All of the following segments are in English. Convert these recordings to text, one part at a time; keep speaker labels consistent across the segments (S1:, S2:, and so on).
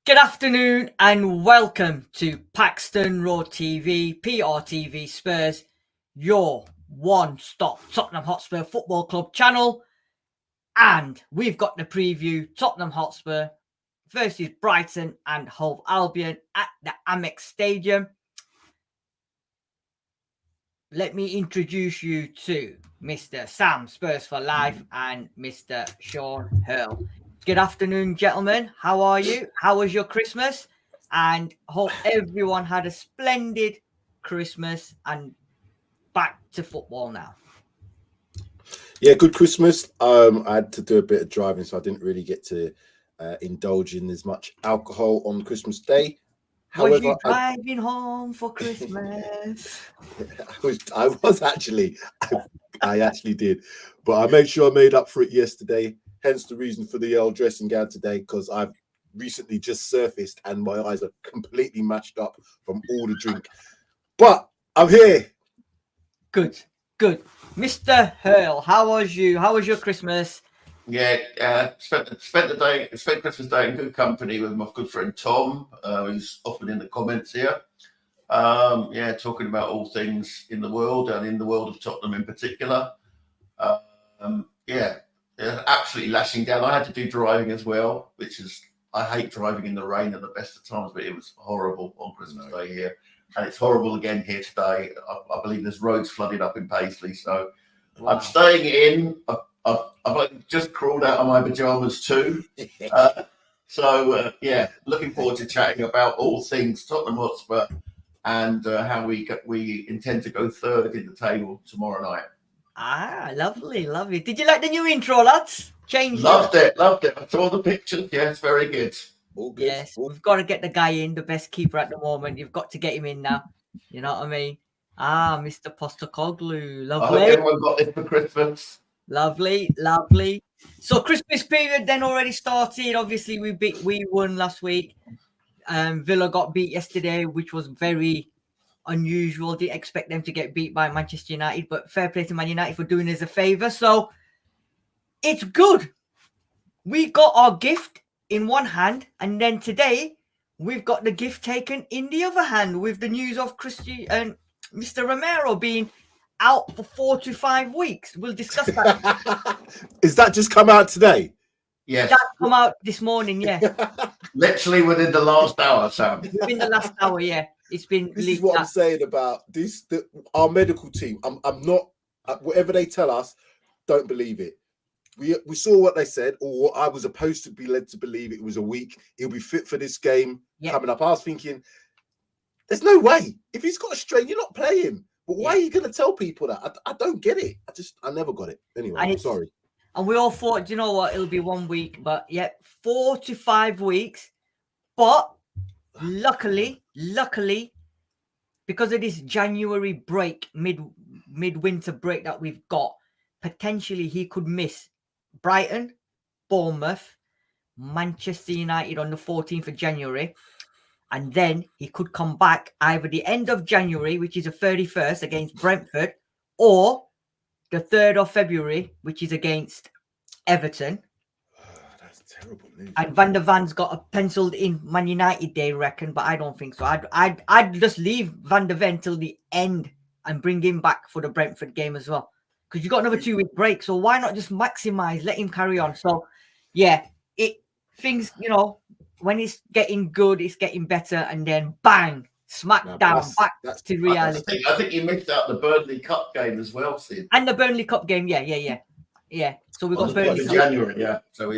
S1: Good afternoon and welcome to Paxton Road TV, PRTvSpurs, your one-stop Tottenham Hotspur Football Club channel. And we've got the preview Tottenham Hotspur versus Brighton and Hove Albion at the Amex Stadium. Let me introduce you to Mr. Sam Spurs for Life and Mr. Sean Hurl. Good afternoon, gentlemen. How are you? How was your Christmas? And hope everyone had a splendid Christmas and back to football now.
S2: Yeah, good Christmas. I had to do a bit of driving, so I didn't really get to indulge in as much alcohol on Christmas Day.
S1: However, was you driving home for Christmas?
S2: I was actually. I actually did, but I made sure I made up for it yesterday. Hence the reason for the dressing gown today, because I've recently just surfaced and my eyes are completely mashed up from all the drink. But I'm here.
S1: Good. Mr. Hurl, how was you? How was your Christmas?
S3: Yeah, spent Christmas Day in good company with my good friend Tom, who's often in the comments here. Talking about all things in the world and in the world of Tottenham in particular. Absolutely lashing down. I had to do driving as well, which is, I hate driving in the rain at the best of times, but it was horrible on Christmas Day here. And it's horrible again here today. I believe there's roads flooded up in Paisley. So wow. I'm staying in. I've just crawled out of my pajamas too. Looking forward to chatting about all things Tottenham Hotspur and how we intend to go third in the table tomorrow night.
S1: Ah, lovely. Did you like the new intro, lads?
S3: Loved it. I saw the pictures. Yes, very good.
S2: All good.
S1: Yes, we've got to get the guy in, the best keeper at the moment. You've got to get him in now. You know what I mean? Ah, Mr. Postecoglou. Lovely.
S3: I hope everyone got this for Christmas.
S1: Lovely. So Christmas period then already started. Obviously, we won last week. Villa got beat yesterday, which was very unusual. Didn't expect them to get beat by Manchester United, but fair play to Man United for doing us a favour. So it's good. We got our gift in one hand, and then today we've got the gift taken in the other hand with the news of Mr. Romero being out for 4 to 5 weeks. We'll discuss that.
S2: Is that just come out today?
S3: Yes.
S1: That come out this morning, yeah.
S3: Literally within the last hour, Sam.
S1: Within the last hour, yeah. It's been.
S2: This is what I'm saying about this. Our medical team. I'm not. Whatever they tell us, don't believe it. We saw what they said, or what I was supposed to be led to believe. It was a week. He'll be fit for this game coming up. I was thinking, there's no way. If he's got a strain, you're not playing. But why are you going to tell people that? I don't get it. I never got it. Anyway, I'm sorry.
S1: And we all thought, do you know what? It'll be 1 week, but 4 to 5 weeks. But luckily, because of this January break, midwinter break that we've got, potentially he could miss Brighton, Bournemouth, Manchester United on the 14th of January. And then he could come back either the end of January, which is the 31st against Brentford, or the 3rd of February, which is against Everton.
S2: That's terrible news.
S1: And Van der Van's got a penciled in Man United, they reckon, but I don't think so. I'd just leave Van der Ven till the end and bring him back for the Brentford game as well. Because you got another 2-week break, so why not just maximize, let him carry on? So, things, when it's getting good, it's getting better, and then bang, smack down, back to reality.
S3: I think you missed out the Burnley Cup game as well, Sid.
S1: And the Burnley Cup game, yeah. So we got Burnley
S3: in January, yeah. So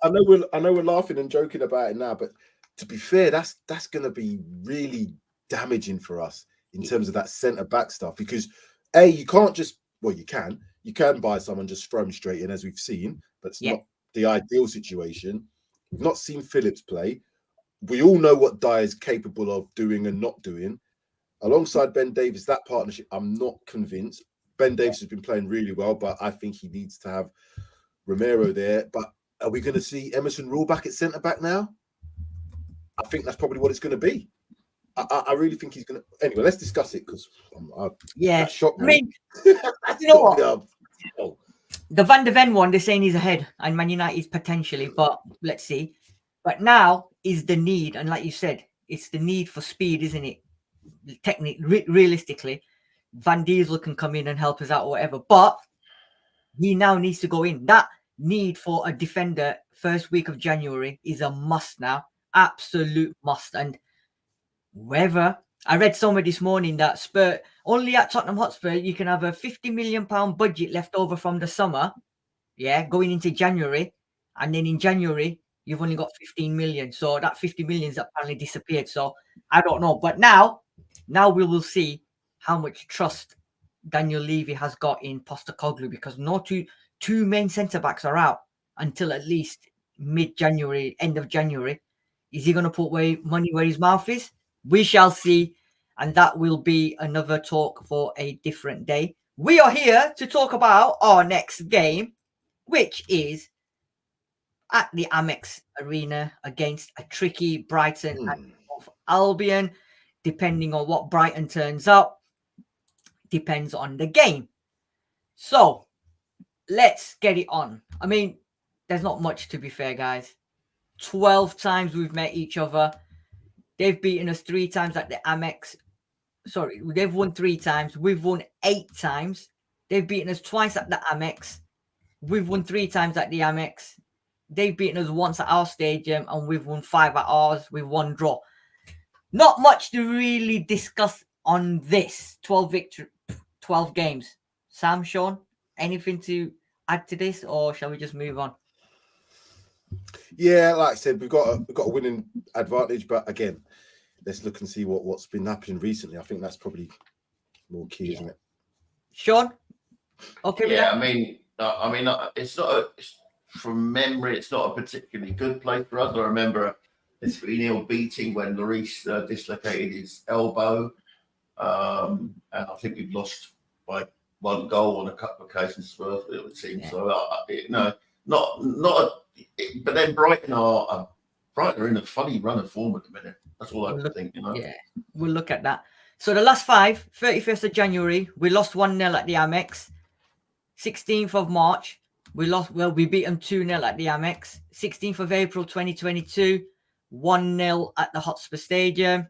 S2: I know we're laughing and joking about it now, but to be fair, that's going to be really damaging for us in terms of that centre back stuff, because you can't just. Well, you can buy someone, just throw them straight in, as we've seen, but it's not the ideal situation. We've not seen Phillips play. We all know what Dyer is capable of doing and not doing. Alongside Ben Davies, that partnership, I'm not convinced. Ben Davies has been playing really well, but I think he needs to have Romero there. But are we going to see Emerson Rule back at centre-back now? I think that's probably what it's going to be. I really think he's going to... Anyway, let's discuss it, because that shocked me.
S1: I mean, you know what? The Van der Ven one, they're saying he's ahead, and Man United potentially, but let's see. But now, is the need, and like you said, it's the need for speed, isn't it? Realistically, Van Diesel can come in and help us out or whatever, but he now needs to go in. That need for a defender first week of January is a must now, absolute must. And whether I read somewhere this morning that Spurs only at Tottenham Hotspur you can have a £50 million budget left over from the summer, going into January, and then in January you've only got 15 million. So that 50 million's apparently disappeared. So I don't know, but now we will see how much trust Daniel Levy has got in Postecoglou, because no two main centre backs are out until at least mid-January, end of January. Is he going to put money where his mouth is? We shall see, and that will be another talk for a different day. We are here to talk about our next game, which is at the Amex Arena against a tricky Brighton and Hove Albion. Depending on what Brighton turns up, depends on the game. So let's get it on. I mean, there's not much, to be fair, guys. 12 times we've met each other. They've beaten us 3 times at the Amex. Sorry, they've won 3 times. We've won 8 times. They've beaten us twice at the Amex. We've won 3 times at the Amex. They've beaten us once at our stadium, and we've won 5 at ours with 1 draw. Not much to really discuss on this 12 games. Sam, Sean, anything to add to this, or shall we just move on?
S2: Yeah, like I said, we've got a winning advantage, but again, let's look and see what's been happening recently. I think that's probably more key, isn't it?
S1: Sean, okay.
S3: Yeah, I mean, it's not from memory. It's not a particularly good place for us. I remember a 3-0 beating when Lloris dislocated his elbow, and I think we've lost by 1 goal on a couple of occasions. Spurs, it would seem. Yeah. So but then Brighton are in a funny run of form at the minute. That's all I think.
S1: Yeah, we'll look at that. So the last 5, 31st of January, we lost 1-0 at the Amex. 16th of March, we beat them 2-0 at the Amex. 16th of April 2022, 1-0 at the Hotspur Stadium.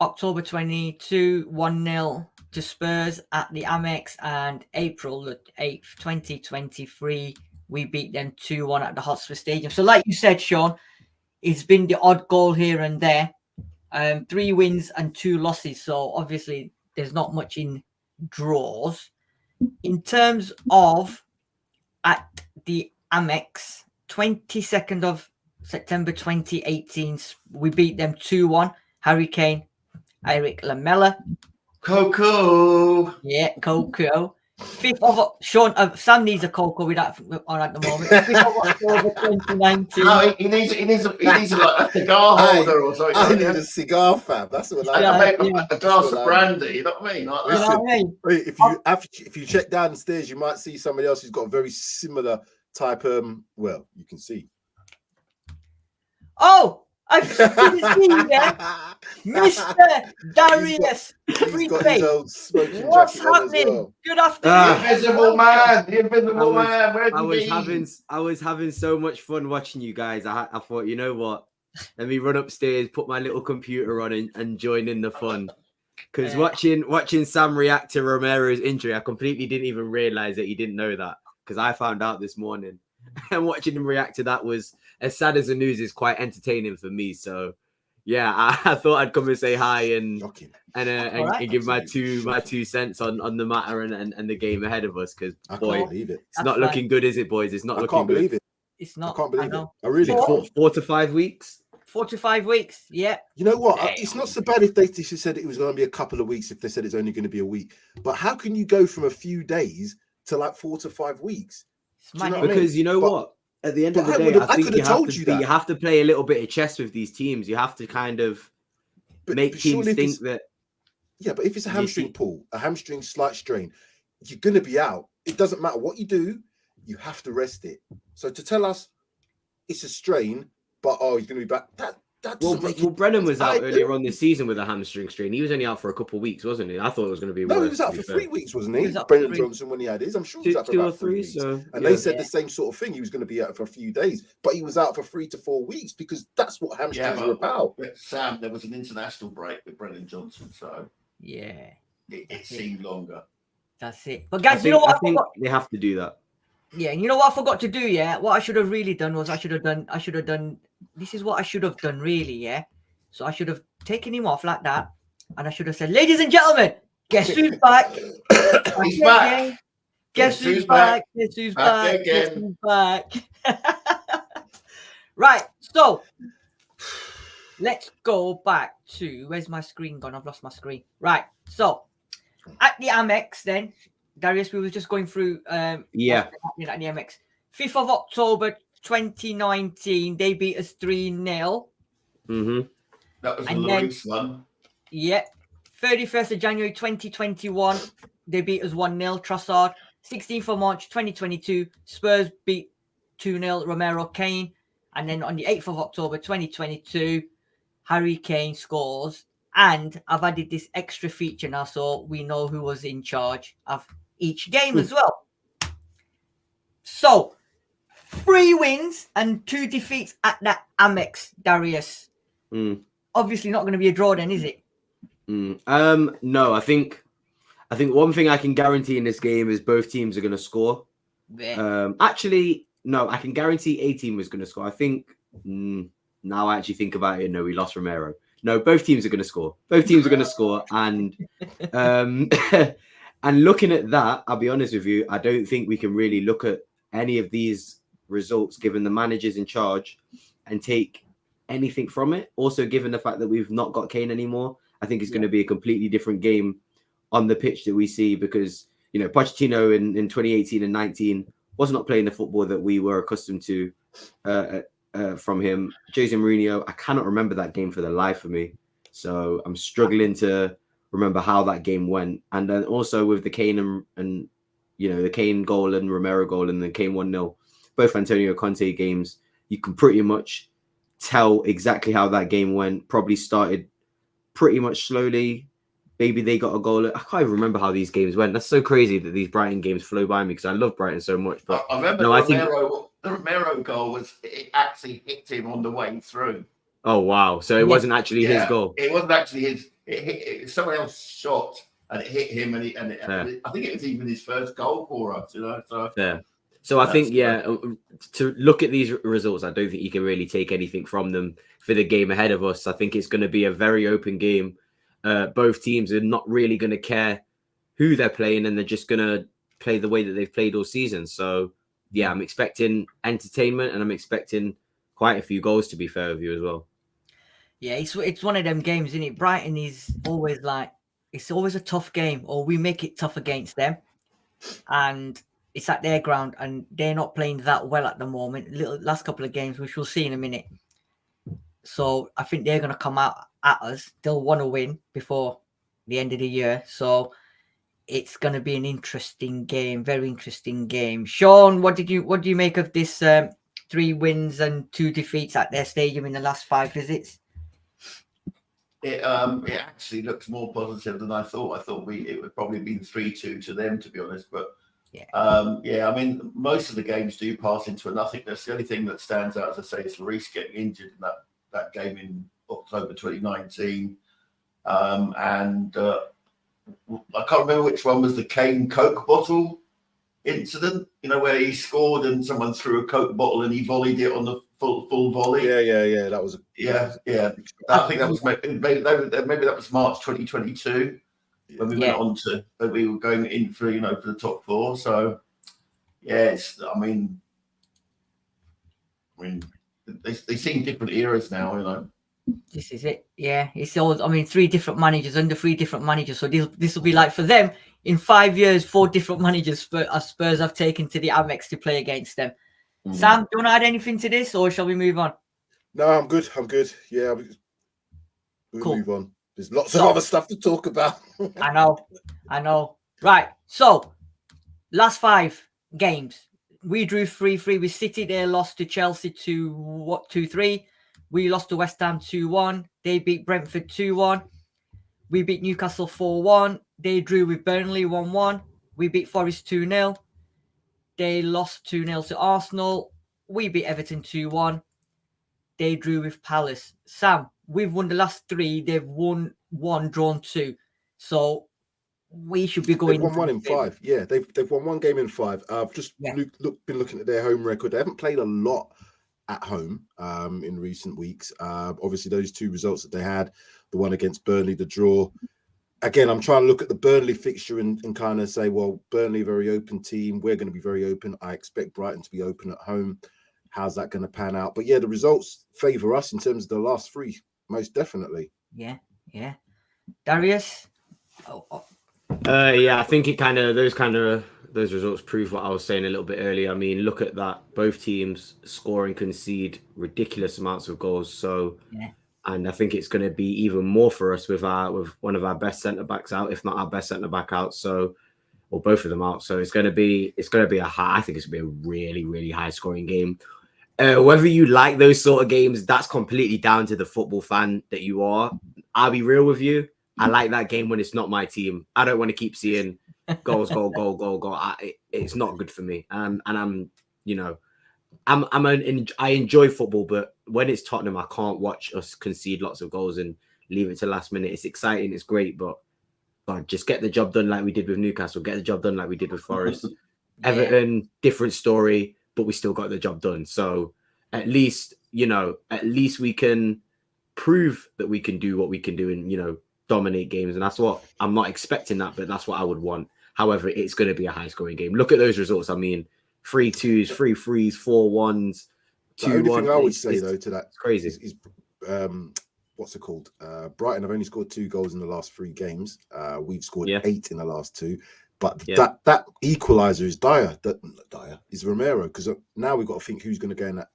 S1: October 22, 1-0 to Spurs at the Amex. And April 8th, 2023, we beat them 2-1 at the Hotspur Stadium. So like you said, Sean, it's been the odd goal here and there. 3 wins and 2 losses. So obviously there's not much in draws. In terms of at the Amex, 22nd of September 2018, we beat them 2-1. Harry Kane, Eric Lamela.
S3: Coco.
S1: Yeah, Coco. 5th of Sean, Sam needs a Coco with that on at the moment. 5th of October 2019.
S3: No, he needs like a cigar holder or something.
S2: I need a cigar, fam. That's what I
S3: need. A glass of brandy. You know what I mean? Like,
S2: listen, what I mean? If you check downstairs, you might see somebody else who's got a very similar type. Well, you can see.
S1: Oh, I've seen there, Mr. Darius. What's happening?
S2: Well.
S1: Good afternoon.
S3: The invisible man. The invisible man.
S4: I was having so much fun watching you guys. I thought, you know what? Let me run upstairs, put my little computer on, and join in the fun. Because watching Sam react to Romero's injury, I completely didn't even realize that he didn't know that. Because I found out this morning. And watching him react to that was, as sad as the news is, quite entertaining for me. So, yeah, I thought I'd come and say hi and give my 2 cents on the matter and the game ahead of us. Because boy, it's not looking good, is it, boys? It's not looking good.
S2: Believe it.
S1: It's not.
S2: I can't believe it. I really can't.
S4: 4 to 5 weeks.
S1: 4 to 5 weeks. Yeah.
S2: You know what? It's not so bad if they said it was going to be a couple of weeks. If they said it's only going to be a week, but how can you go from a few days to like 4 to 5 weeks?
S4: Because you know what? At the end of the day, I think you have to play a little bit of chess with these teams. You have to kind of make teams think that.
S2: Yeah, but if it's a hamstring pull, a hamstring slight strain, you're going to be out. It doesn't matter what you do, you have to rest it. So to tell us it's a strain, but he's going to be back, that
S4: Well,
S2: doesn't make
S4: well, Brennan was out
S2: I-
S4: earlier on this season with a hamstring strain. He was only out for a couple of weeks, wasn't he? I thought it was going to be
S2: No,
S4: worse.
S2: he was out
S4: to
S2: for
S4: be
S2: 3
S4: fair.
S2: weeks, wasn't
S1: He
S2: he?
S1: was out for
S2: Brendan
S1: 3
S2: Johnson, when he had his, I'm sure he was out for
S4: Two or
S2: about 3
S4: three.
S2: weeks.
S4: So
S2: And
S4: yeah.
S2: they said the same sort of thing. He was going to be out for a few days, but he was out for 3 to 4 weeks because that's what hamstrings are about.
S3: But Sam, there was an international break with Brendan Johnson, so
S1: Yeah,
S3: it seemed longer.
S1: that's it. But guys, you know
S4: I
S1: what? I
S4: think
S1: forgot.
S4: they have to do that.
S1: Yeah, you know what I forgot to do. Yeah, what I should have really done was I should have done. This is what I should have done, really. Yeah, so I should have taken him off like that, and I should have said, "Ladies and gentlemen, guess who's back?
S3: He's back.
S1: Guess who's back? Guess who's back? Guess who's back?" Right. So let's go back to where's my screen gone? I've lost my screen. Right. So at the Amex, then Darius, we were just going through.
S4: Yeah.
S1: At the Amex, 5th of October 2019, they beat us 3-0.
S4: Mm-hmm.
S3: That was the
S1: And then-
S3: Luis one.
S1: Yeah. 31st of January 2021, they beat us 1-0. Trossard. 16th of March 2022, Spurs beat 2-0 Romero Kane. And then on the 8th of October 2022, Harry Kane scores. And I've added this extra feature now, so we know who was in charge of each game as well. So 3 wins and 2 defeats at that Amex, Darius. Obviously not going to be a draw then, is it?
S4: No, I think one thing I can guarantee in this game is both teams are going to score.
S1: Yeah.
S4: Actually, no, I can guarantee a team was going to score. I think now I actually think about it. No, we lost Romero. No, both teams are going to score. Both teams are going to score, and and looking at that, I'll be honest with you, I don't think we can really look at any of these results given the managers in charge and take anything from it. Also, given the fact that we've not got Kane anymore, I think it's going to be a completely different game on the pitch that we see because, you know, Pochettino in 2018 and 19 was not playing the football that we were accustomed to from him. Jose Mourinho, I cannot remember that game for the life of me. So I'm struggling to remember how that game went. And then also with the Kane and you know, the Kane goal and Romero goal and the Kane 1-0, both Antonio Conte games, you can pretty much tell exactly how that game went. Probably started pretty much slowly. Maybe they got a goal. I can't even remember how these games went. That's so crazy that these Brighton games flow by me because I love Brighton so much. But
S3: I remember the Romero goal was it actually hit him on the way through.
S4: Oh wow! So it wasn't actually his goal.
S3: It wasn't actually his. It someone else shot and it hit him, and I think it was even his first goal for us. You know, so
S4: yeah. So I think to look at these results, I don't think you can really take anything from them for the game ahead of us. I think it's going to be a very open game. Both teams are not really going to care who they're playing, and they're just going to play the way that they've played all season. So, yeah, I'm expecting entertainment, and I'm expecting quite a few goals, to be fair with you as well.
S1: Yeah, it's one of them games, isn't it? Brighton is always it's always a tough game, or we make it tough against them. And it's at their ground, and they're not playing that well at the moment. Last couple of games, which we'll see in a minute. So I think they're going to come out at us. They'll want to win before the end of the year. So it's going to be an interesting game, very interesting game. Sean, what do you make of this 3 wins and 2 defeats at their stadium in the last 5 visits?
S3: It actually looks more positive than I thought. I thought it would probably been 3-2 to them, to be honest. But I mean, most of the games do pass into a nothingness. The only thing that stands out, as I say, is Lloris getting injured in that game in October 2019. And I can't remember which one was the Kane Coke bottle incident, you know, where he scored and someone threw a Coke bottle and he volleyed it on the full volley.
S2: Yeah. That was
S3: I think that was maybe that was March 2022 when we went on to when we were going in for for the top 4. So I mean they seem different eras now, you know.
S1: This is it. Yeah, it's all. I mean, 3 different managers under 3 different managers. So this will be like for them in 5 years, 4 different managers Spurs have taken to the Amex to play against them. Sam, do you want to add anything to this, or shall we move on?
S2: No, I'm good. Yeah, we'll move on. There's lots of other stuff to talk about.
S1: I know. Right. So last 5 games, we drew 3-3 with City. They lost to Chelsea 2-3. We lost to West Ham 2-1. They beat Brentford 2-1. We beat Newcastle 4-1. They drew with Burnley 1-1. We beat Forest 2-0. They lost 2-0 to Arsenal. We beat Everton 2-1. They drew with Palace. Sam, we've won the last 3. They've won 1, drawn 2. So we should be going.
S2: They've won 1 in 5. Yeah, they've won 1 game in 5. I've just been looking at their home record. They haven't played a lot at home in recent weeks. Obviously, those 2 results that they had, the one against Burnley, the draw. Again, I'm trying to look at the Burnley fixture and kind of say, well, Burnley, very open team. We're going to be very open. I expect Brighton to be open at home. How's that going to pan out? But yeah, the results favour us in terms of the last 3, most definitely.
S1: Yeah. Darius?
S4: Yeah, I think it those results prove what I was saying a little bit earlier. I mean, look at that. Both teams score and concede ridiculous amounts of goals. So, and I think it's going to be even more for us with one of our best centre backs out, if not our best centre back out. So, or both of them out. So it's going to be a high. I think it's going to be a really, really high scoring game. Whether you like those sort of games, that's completely down to the football fan that you are. I'll be real with you. I like that game when it's not my team. I don't want to keep seeing goals, goal. It's not good for me. And I'm, I enjoy football, but when it's Tottenham, I can't watch us concede lots of goals and leave it to last minute. It's exciting, it's great, but God, just get the job done like we did with Newcastle. Get the job done like we did with Forest. Everton, different story, but we still got the job done. So at least we can prove that we can do what we can do and, dominate games. And that's what I'm not expecting that, but that's what I would want. However, it's going to be a high scoring game. Look at those results. I mean, 3 2s, 3 3s, 4 1s, 2 1.
S2: The only thing I would say though to that
S4: crazy
S2: is what's it called? Brighton have only scored 2 goals in the last 3 games. We've scored 8 in the last 2. But that equaliser is Dyer. Dyer is Romero, because now we've got to think who's going to go in that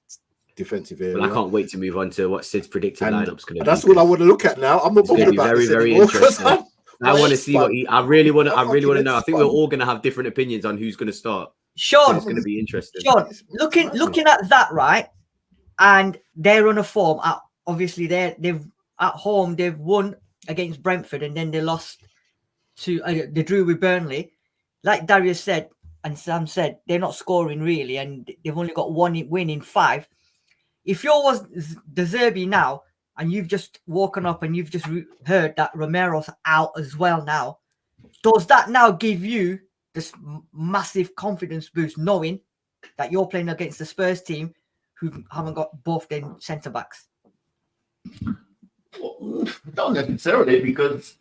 S2: defensive area.
S4: Well, I can't wait to move on to what Sid's predicted lineup's going to be.
S2: That's what I want to look at now. I'm not bothered about
S4: very,
S2: this
S4: very
S2: anymore,
S4: interesting. I want to see what I really want to know. I think we're
S2: fun.
S4: all going to have different opinions on who's going to start.
S1: Sean,
S4: it's going to be interesting.
S1: Sean, looking at that, right? And they're on a form. Obviously, they've at home they've won against Brentford, and then they lost to they drew with Burnley. Like Darius said and Sam said, they're not scoring really, and they've only got 1 win in 5. If you was the Zerbi now, and you've just woken up and you've just heard that Romero's out as well now, does that now give you this massive confidence boost, knowing that you're playing against the Spurs team who haven't got both their centre backs?
S3: Well, not necessarily, because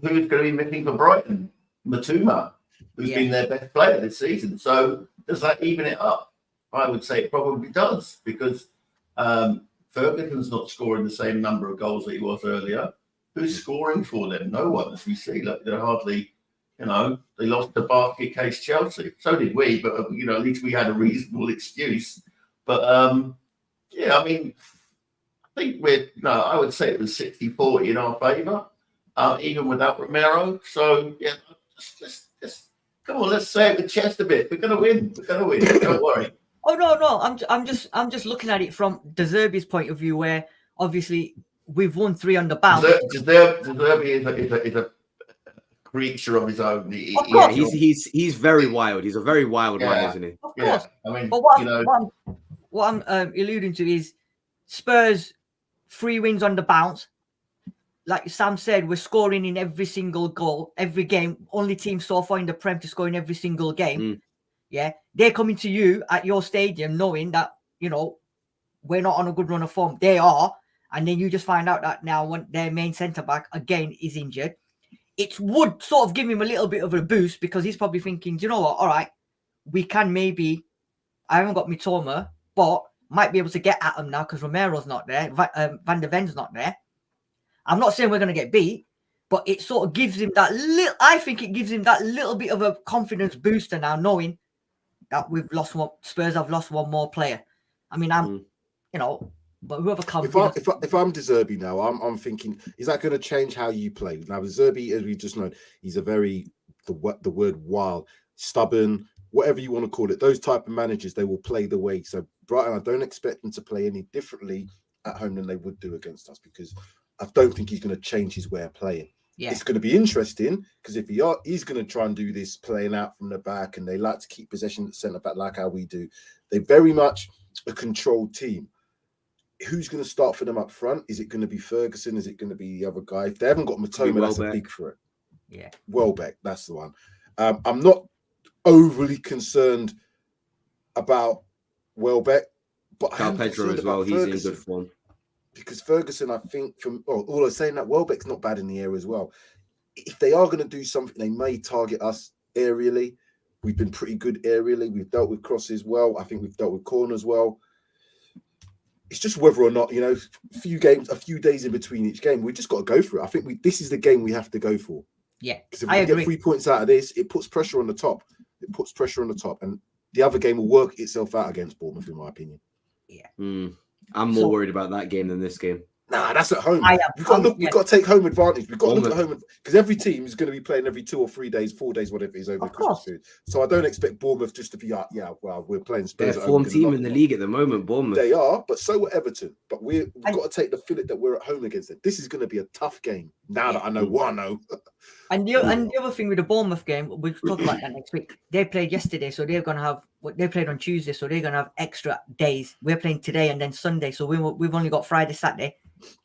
S3: who's going to be missing for Brighton? Matuma, who's been their best player this season. So does that even it up? I would say it probably does, because Ferguson's not scoring the same number of goals that he was earlier. Who's scoring for them? No one, as we see. Like, they're hardly, they lost the basket case Chelsea. So did we, but at least we had a reasonable excuse. But I mean, I think I would say it was 60-40 in our favour, even without Romero. So yeah, just come on, let's say it with chest a bit. We're gonna win. Don't worry.
S1: Oh no! I'm just looking at it from De Zerbi's point of view, where obviously we've won 3 on the bounce.
S3: De Zerbi is a creature of his own.
S4: He's very wild. He's a very wild man, isn't he?
S1: Of course.
S3: I mean,
S1: but what I'm alluding to is Spurs 3 wins on the bounce. Like Sam said, we're scoring in every single goal, every game. Only team so far in the Prem to score in every single game. Yeah, they're coming to you at your stadium knowing that, we're not on a good run of form. They are. And then you just find out that now when their main centre-back, again, is injured. It would sort of give him a little bit of a boost, because he's probably thinking, do you know what? All right, we can maybe, I haven't got Mitoma, but might be able to get at him now because Romero's not there. Van der Ven's not there. I'm not saying we're going to get beat, but it sort of gives him that little, I think it gives him that little bit of a confidence booster now, knowing that Spurs have lost 1 more player. I mean, but whoever comes.
S2: If I'm De Zerbi now, I'm thinking, is that going to change how you play? Now, De Zerbi, as we just know, he's a very, the word wild, stubborn, whatever you want to call it. Those type of managers, they will play the way. So Brighton, I don't expect them to play any differently at home than they would do against us, because I don't think he's going to change his way of playing.
S1: Yeah.
S2: It's going to be interesting because if he's going to try and do this playing out from the back, and they like to keep possession at centre back like how we do. They're very much a controlled team. Who's going to start for them up front? Is it going to be Ferguson? Is it going to be the other guy? If they haven't got Matoma, that's a big threat.
S1: Yeah.
S2: Welbeck, that's the one. I'm not overly concerned about Welbeck, but I am
S4: Pedro
S2: concerned
S4: as well.
S2: about
S4: He's
S2: Ferguson,
S4: in good form.
S2: because Ferguson, I think, all I'm saying that Welbeck's not bad in the air as well. If they are going to do something, they may target us aerially. We've been pretty good aerially. We've dealt with crosses well. I think we've dealt with corners well. It's just whether or not, a few days in between each game, we just got to go for it. I think this is the game we have to go for.
S1: Yeah,
S2: because if we get 3 points out of this, it puts pressure on the top. And the other game will work itself out against Bournemouth, in my opinion.
S1: Yeah.
S4: I'm more worried about that game than this game.
S2: Nah, that's at home. We've got to take home advantage. We've got to look at home, because every team is going to be playing every 2 or 3 days, 4 days, whatever it is, over the Christmas period. So I don't expect Bournemouth just to be we're playing Spurs.
S4: They're a form team in the league at the moment, Bournemouth.
S2: They are, but so are Everton. But we've got to take the fillip that we're at home against them. This is going to be a tough game. Now that I know what I know.
S1: And the other thing with the Bournemouth game, we'll talk about that next week. They played yesterday, so they're going to have they played on Tuesday, so they're going to have extra days. We're playing today and then Sunday, so we've only got Friday, Saturday,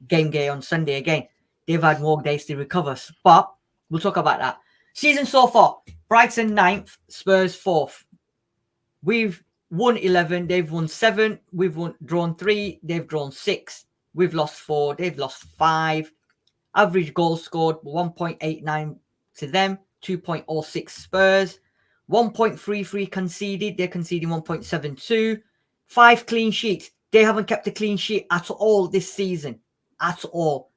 S1: game day on Sunday again. They've had more days to recover, but we'll talk about that. Season so far: Brighton 9th, Spurs 4th. We've won 11, they've won 7. We've drawn 3, they've drawn 6. We've lost 4, they've lost 5. Average goals scored 1.89 to them, 2.06 Spurs, 1.33 conceded. They're conceding 1.72. 5 clean sheets. They haven't kept a clean sheet at all this season. At all.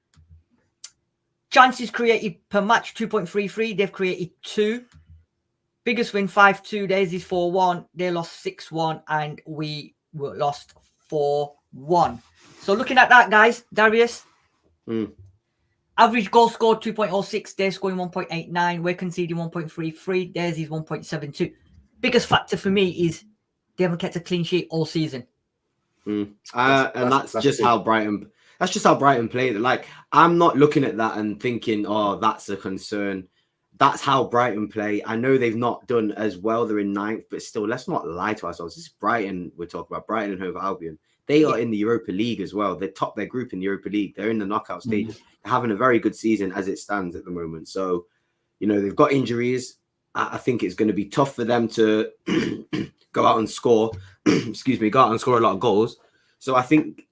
S1: Chances created per match 2.33. They've created 2. Biggest win 5-2. Theirs is 4-1. They lost 6-1 and we lost 4-1. So looking at that, guys, Darius. Average goal scored 2.06. They're scoring 1.89. We're conceding 1.33. Theirs is 1.72. Biggest factor for me is they haven't kept a clean sheet all season.
S4: That's just how Brighton played. Like, I'm not looking at that and thinking, oh, that's a concern. That's how Brighton play. I know they've not done as well. They're in 9th, but still, let's not lie to ourselves. This is Brighton we're talking about. Brighton and Hove Albion. They are in the Europa League as well. They top their group in the Europa League. They're in the knockout stages. They're having a very good season as it stands at the moment. So, they've got injuries. I think it's going to be tough for them to go out and score. Go out and score a lot of goals. So I think,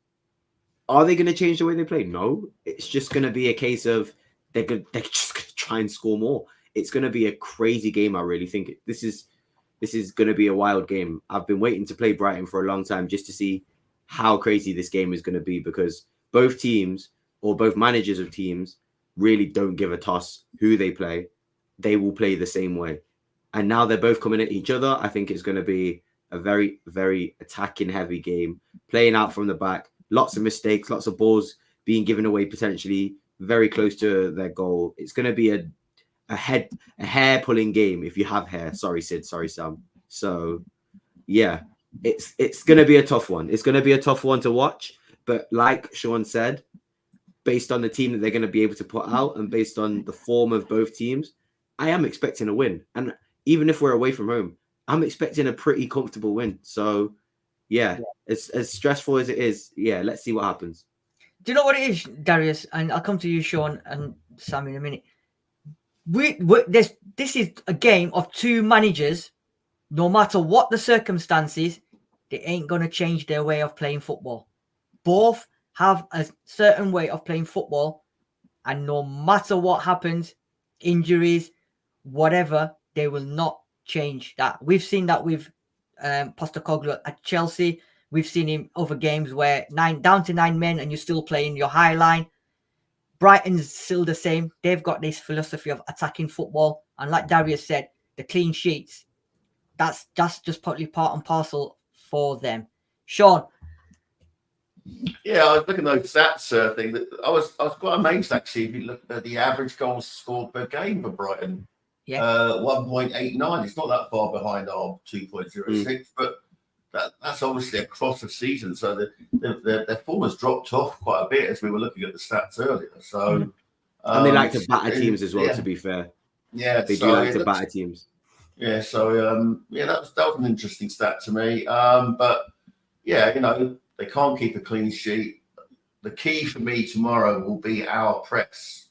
S4: are they going to change the way they play? No. It's just going to be a case of they're just going to try and score more. It's going to be a crazy game. I really think this is going to be a wild game. I've been waiting to play Brighton for a long time just to see how crazy this game is going to be, because both teams or both managers of teams really don't give a toss who they play. They will play the same way. And now they're both coming at each other. I think it's going to be a very, very attacking heavy game, playing out from the back, lots of mistakes, lots of balls being given away, potentially very close to their goal. It's going to be a hair pulling game if you have hair. Sorry, Sid. Sorry, Sam. So yeah, it's going to be a tough one. It's going to be a tough one to watch. But like Sean said, based on the team that they're going to be able to put out and based on the form of both teams, I am expecting a win. And even if we're away from home, I'm expecting a pretty comfortable win. So yeah, as stressful as it is, let's see what happens.
S1: Do you know what it is, Darius? And I'll come to you, Sean and Sam, in a minute. This is a game of 2 managers. No matter what the circumstances, they ain't going to change their way of playing football. Both have a certain way of playing football, and no matter what happens, injuries, whatever, they will not change that. We've seen that with Postecoglou at Chelsea. We've seen him over games where down to 9 men and you're still playing your high line. Brighton's still the same. They've got this philosophy of attacking football. And like Darius said, the clean sheets, that's just probably part and parcel for them. Sean?
S3: Yeah, I was looking at those stats thing. I was quite amazed, actually, if you look at the average goals scored per game for Brighton.
S1: Yeah.
S3: 1.89. It's not that far behind our 2.06, but that's obviously across the season. So their form has dropped off quite a bit as we were looking at the stats earlier. So
S4: and they like to batter teams as well. To be fair, they do like to batter teams.
S3: Yeah, so that was an interesting stat to me. But yeah, they can't keep a clean sheet. The key for me tomorrow will be our press.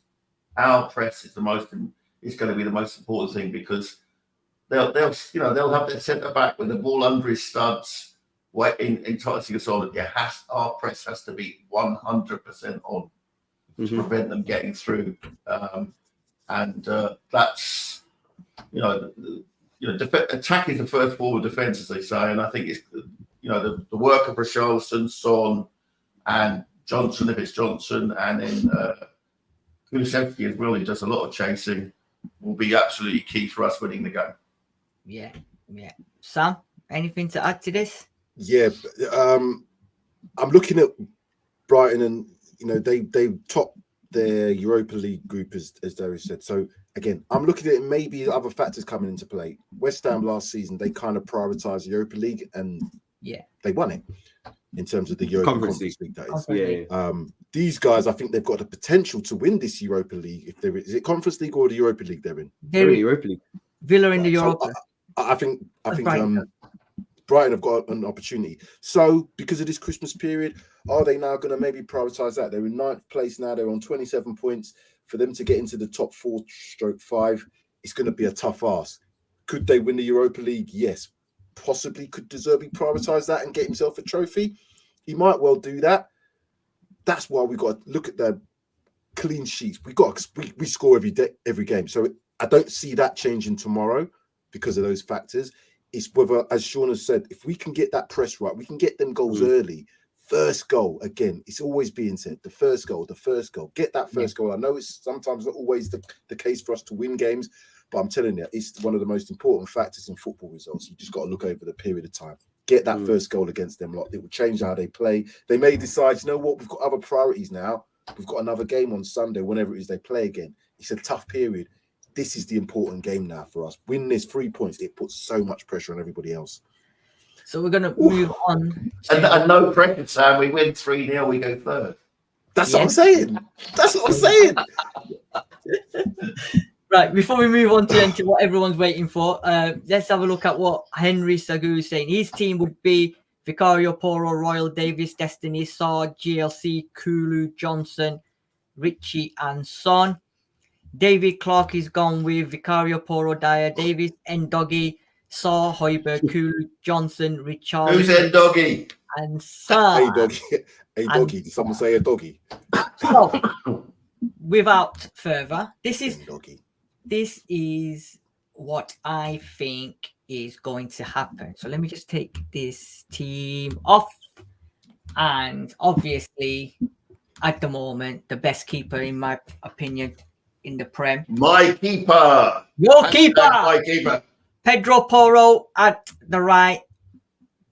S3: Our press is going to be the most important thing, because they'll have their centre back with the ball under his studs, enticing us on. Our press has to be 100% on to prevent them getting through, and that's attack is the first form of defence, as they say, and I think it's the work of Richarlison, Son, and Johnson, if it's Johnson, and then Kulusevski as well, who does a lot of chasing, will be absolutely key for us winning the game.
S1: Yeah. Sam, anything to add to this?
S2: Yeah, I'm looking at Brighton, and they top their Europa League group, as Darius said. So again, I'm looking at it, maybe other factors coming into play. West Ham last season, they kind of prioritised the Europa League, and they won it in terms of the Europa Conference League. That is.
S4: Yeah.
S2: These guys, I think they've got the potential to win this Europa League. If there is it Conference League or the Europa League they're in?
S4: They're in the Europa League.
S1: Villa in the Europa.
S2: So I think Brighton have got an opportunity. So because of this Christmas period, are they now going to maybe prioritise that? They're in 9th place now. They're on 27 points. For them to get into the top 4/5, it's going to be a tough ask. Could they win the Europa League? Yes. Possibly. Could De Zerbi prioritise that and get himself a trophy? He might well do that. That's why we got to look at the clean sheets. We score every game. So I don't see that changing tomorrow because of those factors. It's whether, as Sean has said, if we can get that press right, we can get them goals early. First goal, again, it's always being said, the first goal. Get that first goal. I know it's sometimes not always the case for us to win games, but I'm telling you, it's one of the most important factors in football results. You just got to look over the period of time. Get that first goal against them lot. It will change how they play. They may decide, you know what, we've got other priorities now. We've got another game on Sunday, whenever it is they play again. It's a tough period. This is the important game now for us. Win this 3 points, it puts so much pressure on everybody else.
S1: So we're going to move on.
S3: And no pressure, Sam. We win 3-0, we go third.
S2: That's what I'm saying. That's what I'm saying.
S1: Right, before we move on to what everyone's waiting for, let's have a look at what Henry Sagu is saying. His team would be Vicario Poro, Royal Davis, Destiny, Saar, GLC, Kulu, Johnson, Richie, and Son. David Clark is gone with Vicario Poro, Dyer, Davis, Ndoggy, Saar, Hoiberg, Kulu, Johnson, Richard.
S3: Who's Ndoggy?
S1: And Son.
S2: Hey, doggy. Hey, doggy. Did someone say a doggy?
S1: So, without further, this is what I think is going to happen. So let me just take this team off. And obviously, at the moment, the best keeper, in my opinion, in the Prem.
S3: My keeper.
S1: Your keeper.
S3: My keeper.
S1: Pedro Porro at the right.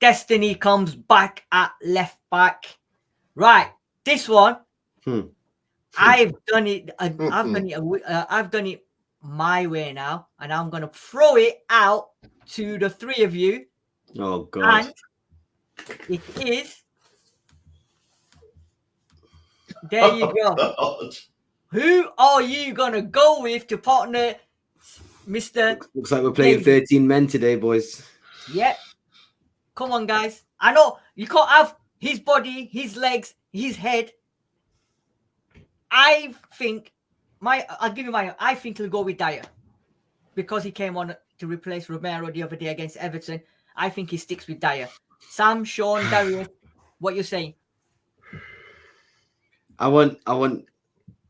S1: Destiny comes back at left back. Right. This one. I've done it. I've done it my way now, and I'm gonna throw it out to the three of you.
S4: Oh God!
S1: And it is. There you go.
S3: God.
S1: Who are you gonna go with to partner, Mr.
S4: Looks like we're playing 13 men today, boys.
S1: Yep. Come on, guys. I know you can't have his body, his legs, his head. I think I think he'll go with Dyer because he came on to replace Romero the other day against Everton. I think he sticks with Dyer. Sam, Sean, Darius, what you saying?
S4: I want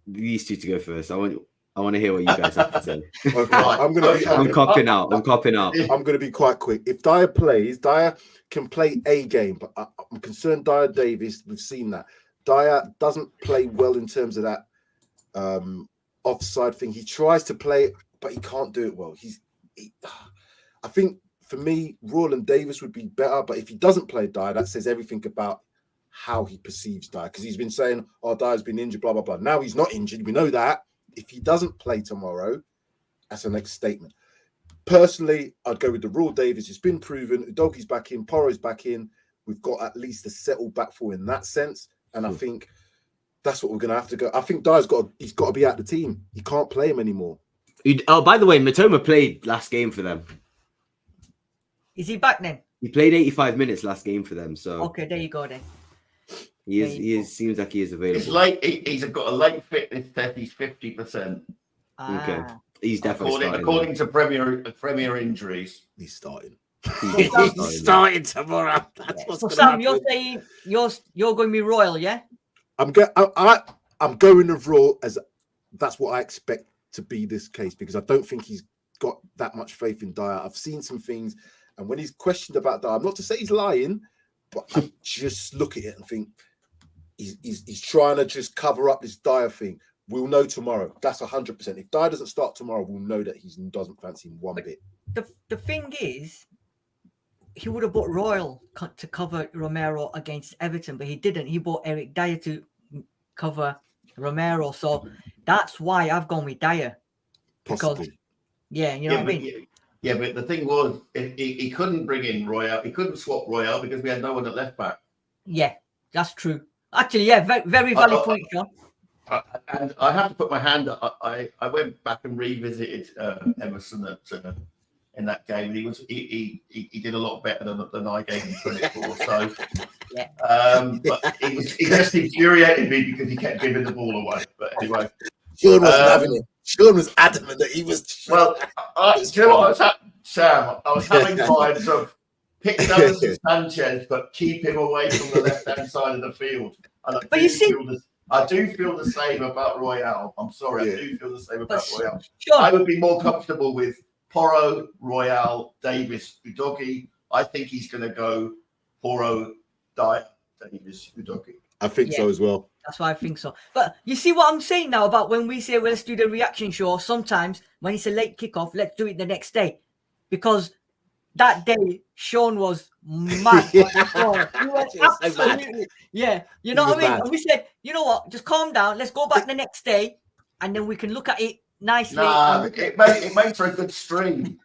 S4: these two to go first. I want to hear what you guys have to say.
S2: Okay,
S4: I'm copping out. I'm
S2: going to be quite quick. If Dyer plays, Dyer can play a game, but I'm concerned Dyer Davis, we've seen that. Dyer doesn't play well in terms of that offside thing. He tries to play it, but he can't do it well. I think for me, Roland Davis would be better, but if he doesn't play Dyer, that says everything about how he perceives Dyer, because he's been saying, oh, Dyer's been injured, blah, blah, blah. Now he's not injured. We know that. If he doesn't play tomorrow, that's the next statement. Personally, I'd go with the Raw Davis. It's been proven. Udogi's back in. Porro's back in. We've got at least a settled back four in that sense. And I think that's what we're going to have to go. I think Dyer's he's got to be out the team. You can't play him anymore.
S4: Oh, by the way, Matoma played last game for them.
S1: Is he back then?
S4: He played 85 minutes last game for them. So
S1: okay, there you go then.
S4: He seems like he is available.
S3: It's late. He's got a late fitness test. He's 50%.
S4: Okay, he's definitely
S3: according to Premier injuries.
S2: He's starting.
S4: He's
S2: starting tomorrow. That's what's
S1: so
S2: gonna
S1: Sam,
S2: happen.
S1: you're saying you're going to be Royal, yeah?
S2: I'm going with Raw as that's what I expect to be this case, because I don't think he's got that much faith in Dyer. I've seen some things, and when he's questioned about Dyer, I'm not to say he's lying, but I just look at it and think he's trying to just cover up this Dyer thing. We'll know tomorrow. That's 100%. If Dyer doesn't start tomorrow, we'll know that he doesn't fancy him one bit.
S1: The thing is, he would have bought Royal to cover Romero against Everton, but he didn't. He bought Eric Dyer to cover Romero. So that's why I've gone with Dyer.
S2: Possibly.
S1: Yeah, you know what I mean?
S3: Yeah, but the thing was, he couldn't bring in Royal. He couldn't swap Royal because we had no one at left back.
S1: Yeah, that's true. Actually, yeah, very valid point, John.
S3: And I have to put my hand up. I went back and revisited Emerson in that game. He did a lot better than I gave him credit for. So,
S1: yeah.
S3: But he just infuriated me because he kept giving the ball away. But anyway,
S2: Sean wasn't having it. Sean was adamant that he was.
S3: Well, do you know what Sam? I was having vibes of pick Davinson Sanchez, but keep him away from the left-hand side of the field. And I do feel the same about Royale. I'm sorry, I do feel the same about Royale.
S1: Sure.
S3: I would be more comfortable with Porro, Royale, Davis, Udogi. I think he's going to go Porro, Dyer, Davis, Udogi.
S2: I think so as well.
S1: That's why I think so. But you see what I'm saying now about when we say, well, let's do the reaction show. Sometimes when it's a late kickoff, let's do it the next day. Because that day, Sean was mad. He was absolutely, yeah. You know what I mean?
S2: Mad.
S1: And we said, you know what? Just calm down. Let's go back the next day, and then we can look at it nicely.
S3: Nah, it makes for a good stream.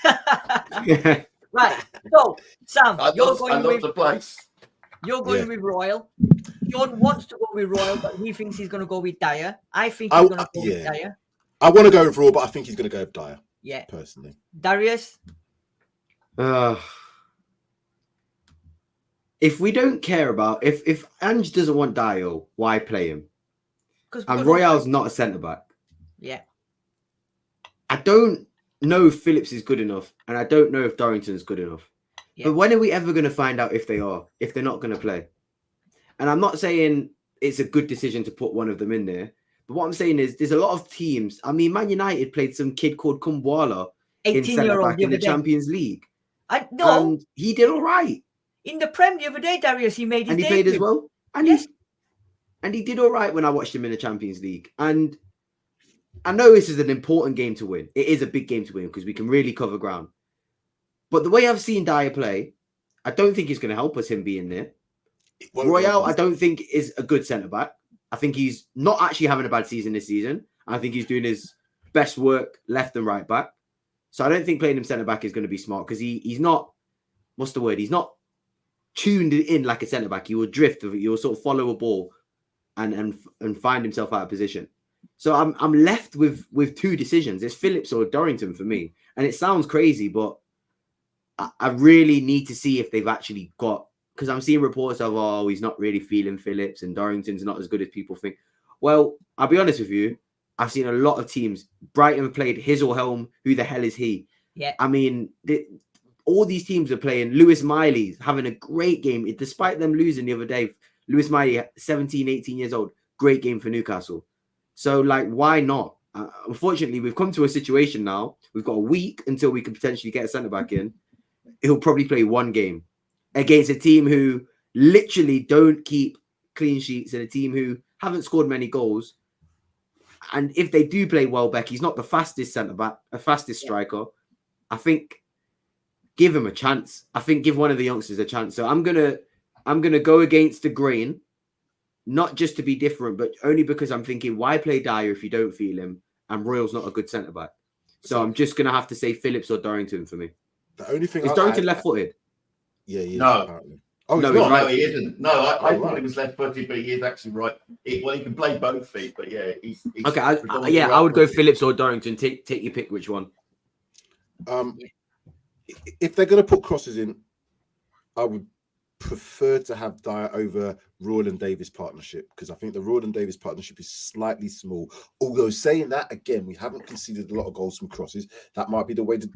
S1: Right. So, Sam,
S3: I love the place.
S1: You're going with Royal. Sean wants to go with Royal, but he thinks he's going to go with Dyer. I think he's going to go with Dyer.
S2: I want to go with Raw, but I think he's going to go with Dyer.
S1: Yeah.
S2: Personally.
S1: Darius?
S4: If we don't care about if Ange doesn't want Dyer, why play him? And Royale's not a centre back.
S1: Yeah.
S4: I don't know if Phillips is good enough, and I don't know if Dorrington's good enough. Yeah. But when are we ever going to find out if they're not going to play? And I'm not saying it's a good decision to put one of them in there. But what I'm saying is there's a lot of teams. I mean, Man United played some kid called Kumbwala in centre-back in the Champions League. And he did all right.
S1: In the Prem the other day, Darius, he made his debut.
S4: And he played as well. And he did all right when I watched him in the Champions League. And I know this is an important game to win. It is a big game to win because we can really cover ground. But the way I've seen Dyer play, I don't think it's going to help us him being there. Royale, I don't think is a good centre-back. I think he's not actually having a bad season this season. I think he's doing his best work left and right back. So I don't think playing him centre-back is going to be smart because he's not, what's the word? He's not tuned in like a centre-back. He will drift. He will sort of follow a ball and find himself out of position. So I'm left with two decisions. It's Phillips or Dorrington for me. And it sounds crazy, but I really need to see if they've actually got, because I'm seeing reports of, oh, he's not really feeling Phillips and Dorrington's not as good as people think. Well, I'll be honest with you. I've seen a lot of teams. Brighton played his or Helm. Who the hell is he?
S1: Yeah.
S4: I mean, all these teams are playing. Lewis Miley's having a great game. Despite them losing the other day, Lewis Miley, 17, 18 years old. Great game for Newcastle. So, like, why not? Unfortunately, we've come to a situation now. We've got a week until we can potentially get a centre-back in. He'll probably play one game against a team who literally don't keep clean sheets and a team who haven't scored many goals. And if they do play Welbeck, he's not the fastest centre-back, a fastest striker. I think give him a chance. I think give one of the youngsters a chance. So I'm gonna go against the grain, not just to be different, but only because I'm thinking, why play Dyer if you don't feel him? And Royal's not a good centre-back. So I'm just gonna have to say Phillips or Dorrington for me.
S2: The only thing
S4: Is Dorrington left-footed?
S2: Yeah, he is,
S3: No.
S2: apparently. Oh,
S3: No,
S2: he's not.
S3: no, he isn't. No, I thought
S2: right.
S3: he was left-footed, but he is actually right. Well, he can play both feet, but yeah, he's
S4: Okay, I would go
S3: right-footed.
S4: Phillips or Dorrington. Take your pick. Which one?
S2: If they're going to put crosses in, I would prefer to have Dyer over Royal and Davis partnership, because I think the Royal and Davis partnership is slightly small. Although saying that, again, we haven't conceded a lot of goals from crosses. That might be the way that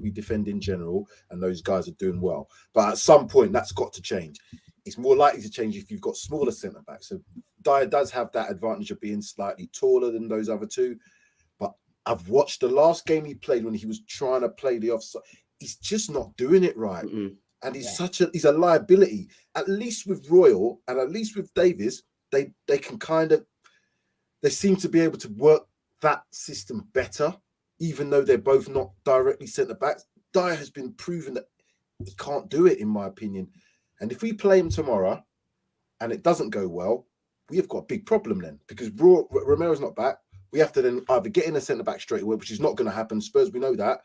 S2: we defend in general, and those guys are doing well. But at some point, that's got to change. It's more likely to change if you've got smaller centre backs. So Dyer does have that advantage of being slightly taller than those other two. But I've watched the last game he played when he was trying to play the offside. He's just not doing it right. And he's a liability. At least with Royal and at least with Davis, they can they seem to be able to work that system better, even though they're both not directly centre backs. Dyer has been proven that he can't do it, in my opinion. And if we play him tomorrow and it doesn't go well, we have got a big problem then, because Romero's not back. We have to then either get in a centre back straight away, which is not going to happen. Spurs, we know that.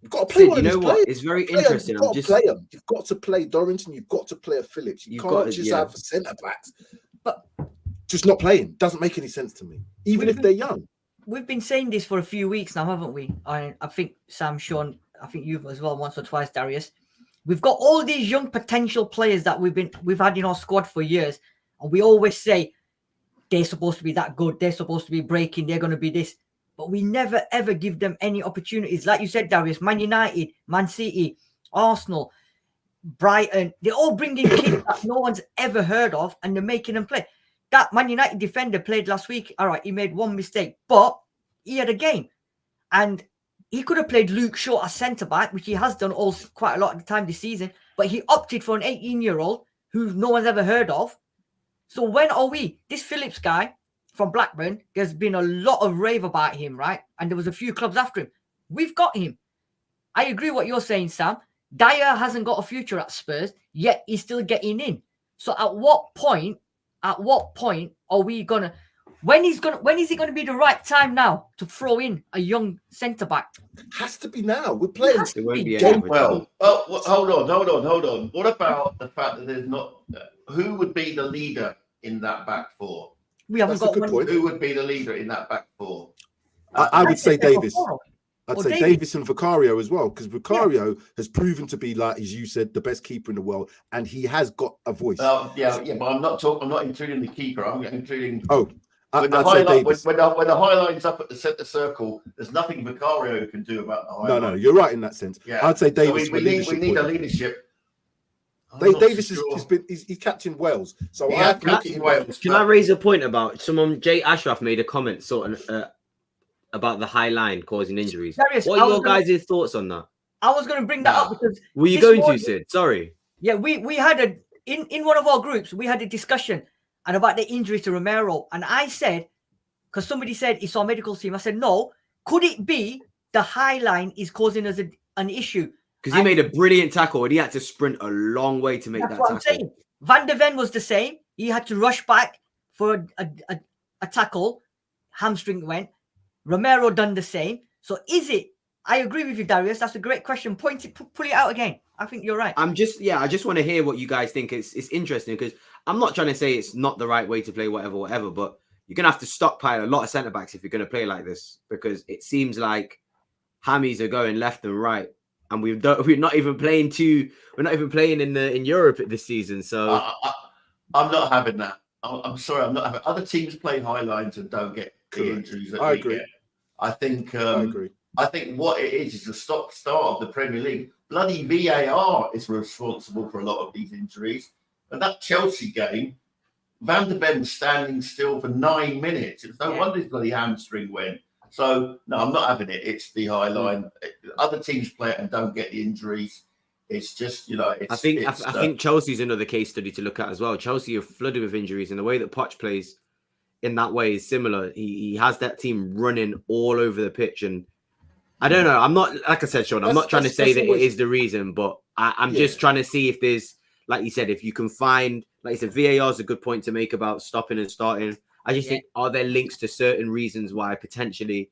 S2: You've got to play one of these players.
S4: It's very interesting.
S2: You've got to play them. You've got to play Dorrington. You've got to play a Phillips. You can't just have centre backs. But just not playing doesn't make any sense to me, even if they're young.
S1: We've been saying this for a few weeks now, haven't we? I think Sam, Sean, I think you as well, once or twice, Darius. We've got all these young potential players that we've had in our squad for years, and we always say they're supposed to be that good. They're supposed to be breaking. They're going to be this. But we never, ever give them any opportunities. Like you said, Darius, Man United, Man City, Arsenal, Brighton, they all bring in kids that no one's ever heard of, and they're making them play. That Man United defender played last week. All right, he made one mistake, but he had a game. And he could have played Luke Shaw as centre-back, which he has done quite a lot of the time this season, but he opted for an 18-year-old who no one's ever heard of. So when are we? This Phillips guy from Blackburn, there's been a lot of rave about him, right? And there was a few clubs after him. We've got him. I agree what you're saying, Sam. Dyer hasn't got a future at Spurs, yet he's still getting in. So at what point are we gonna? When is it gonna be the right time now to throw in a young centre back?
S2: Has to be now. We're playing.
S3: Well, hold on. What about the fact that there's not? Who would be the leader in that back four?
S1: We haven't got one.
S3: Who would be the leader in that back four?
S2: I would say Davis. I'd say Davis and Vicario as well, because Vicario has proven to be, like as you said, the best keeper in the world, and he has got a voice.
S3: But I'm not including the keeper. I'm including.
S2: When the
S3: highline's up at the centre circle, there's nothing Vicario can do about the highline.
S2: No, you're right in that sense. Yeah. I'd say Davis.
S3: So we need a leadership.
S2: Davis he's captain Wales, so I have to look at Wales.
S4: Can I raise a point about someone? Jay Ashraf made a comment about the high line causing injuries. Darius, what are your guys' thoughts on that?
S1: I was going to bring that up because
S4: were you going to, Sid? Sorry.
S1: Yeah, we had in one of our groups we had a discussion and about the injury to Romero, and I said, because somebody said he saw a medical team, I said no. Could it be the high line is causing us an issue?
S4: Because he made a brilliant tackle and he had to sprint a long way to make that tackle. I'm saying.
S1: Van der Ven was the same. He had to rush back for a tackle. Hamstring went. Romero done the same. So is it? I agree with you, Darius. That's a great question. Pull it out again. I think you're right.
S4: I just want to hear what you guys think. It's interesting because I'm not trying to say it's not the right way to play, whatever, but you're going to have to stockpile a lot of centre-backs if you're going to play like this, because it seems like hammies are going left and right. And we're not even playing in Europe this season. So
S3: I'm not having that. I'm sorry, I'm not having. Other teams play high lines and don't get the injuries that we get. I think. I agree. I think what it is the start of the Premier League. Bloody VAR is responsible for a lot of these injuries. And that Chelsea game, Van der Ven was standing still for 9 minutes. It was no wonder his bloody hamstring went. So, no, I'm not having it. It's the high line. Other teams play it and don't get the injuries. It's just, I
S4: think Chelsea's another case study to look at as well. Chelsea are flooded with injuries, and the way that Poch plays in that way is similar. He has that team running all over the pitch, and I don't know. I'm not, like I said, Sean, I'm not trying to say that it is the reason, but I'm just trying to see if there's, like you said, if you can find, like you said, VAR is a good point to make about stopping and starting. I just think, are there links to certain reasons why potentially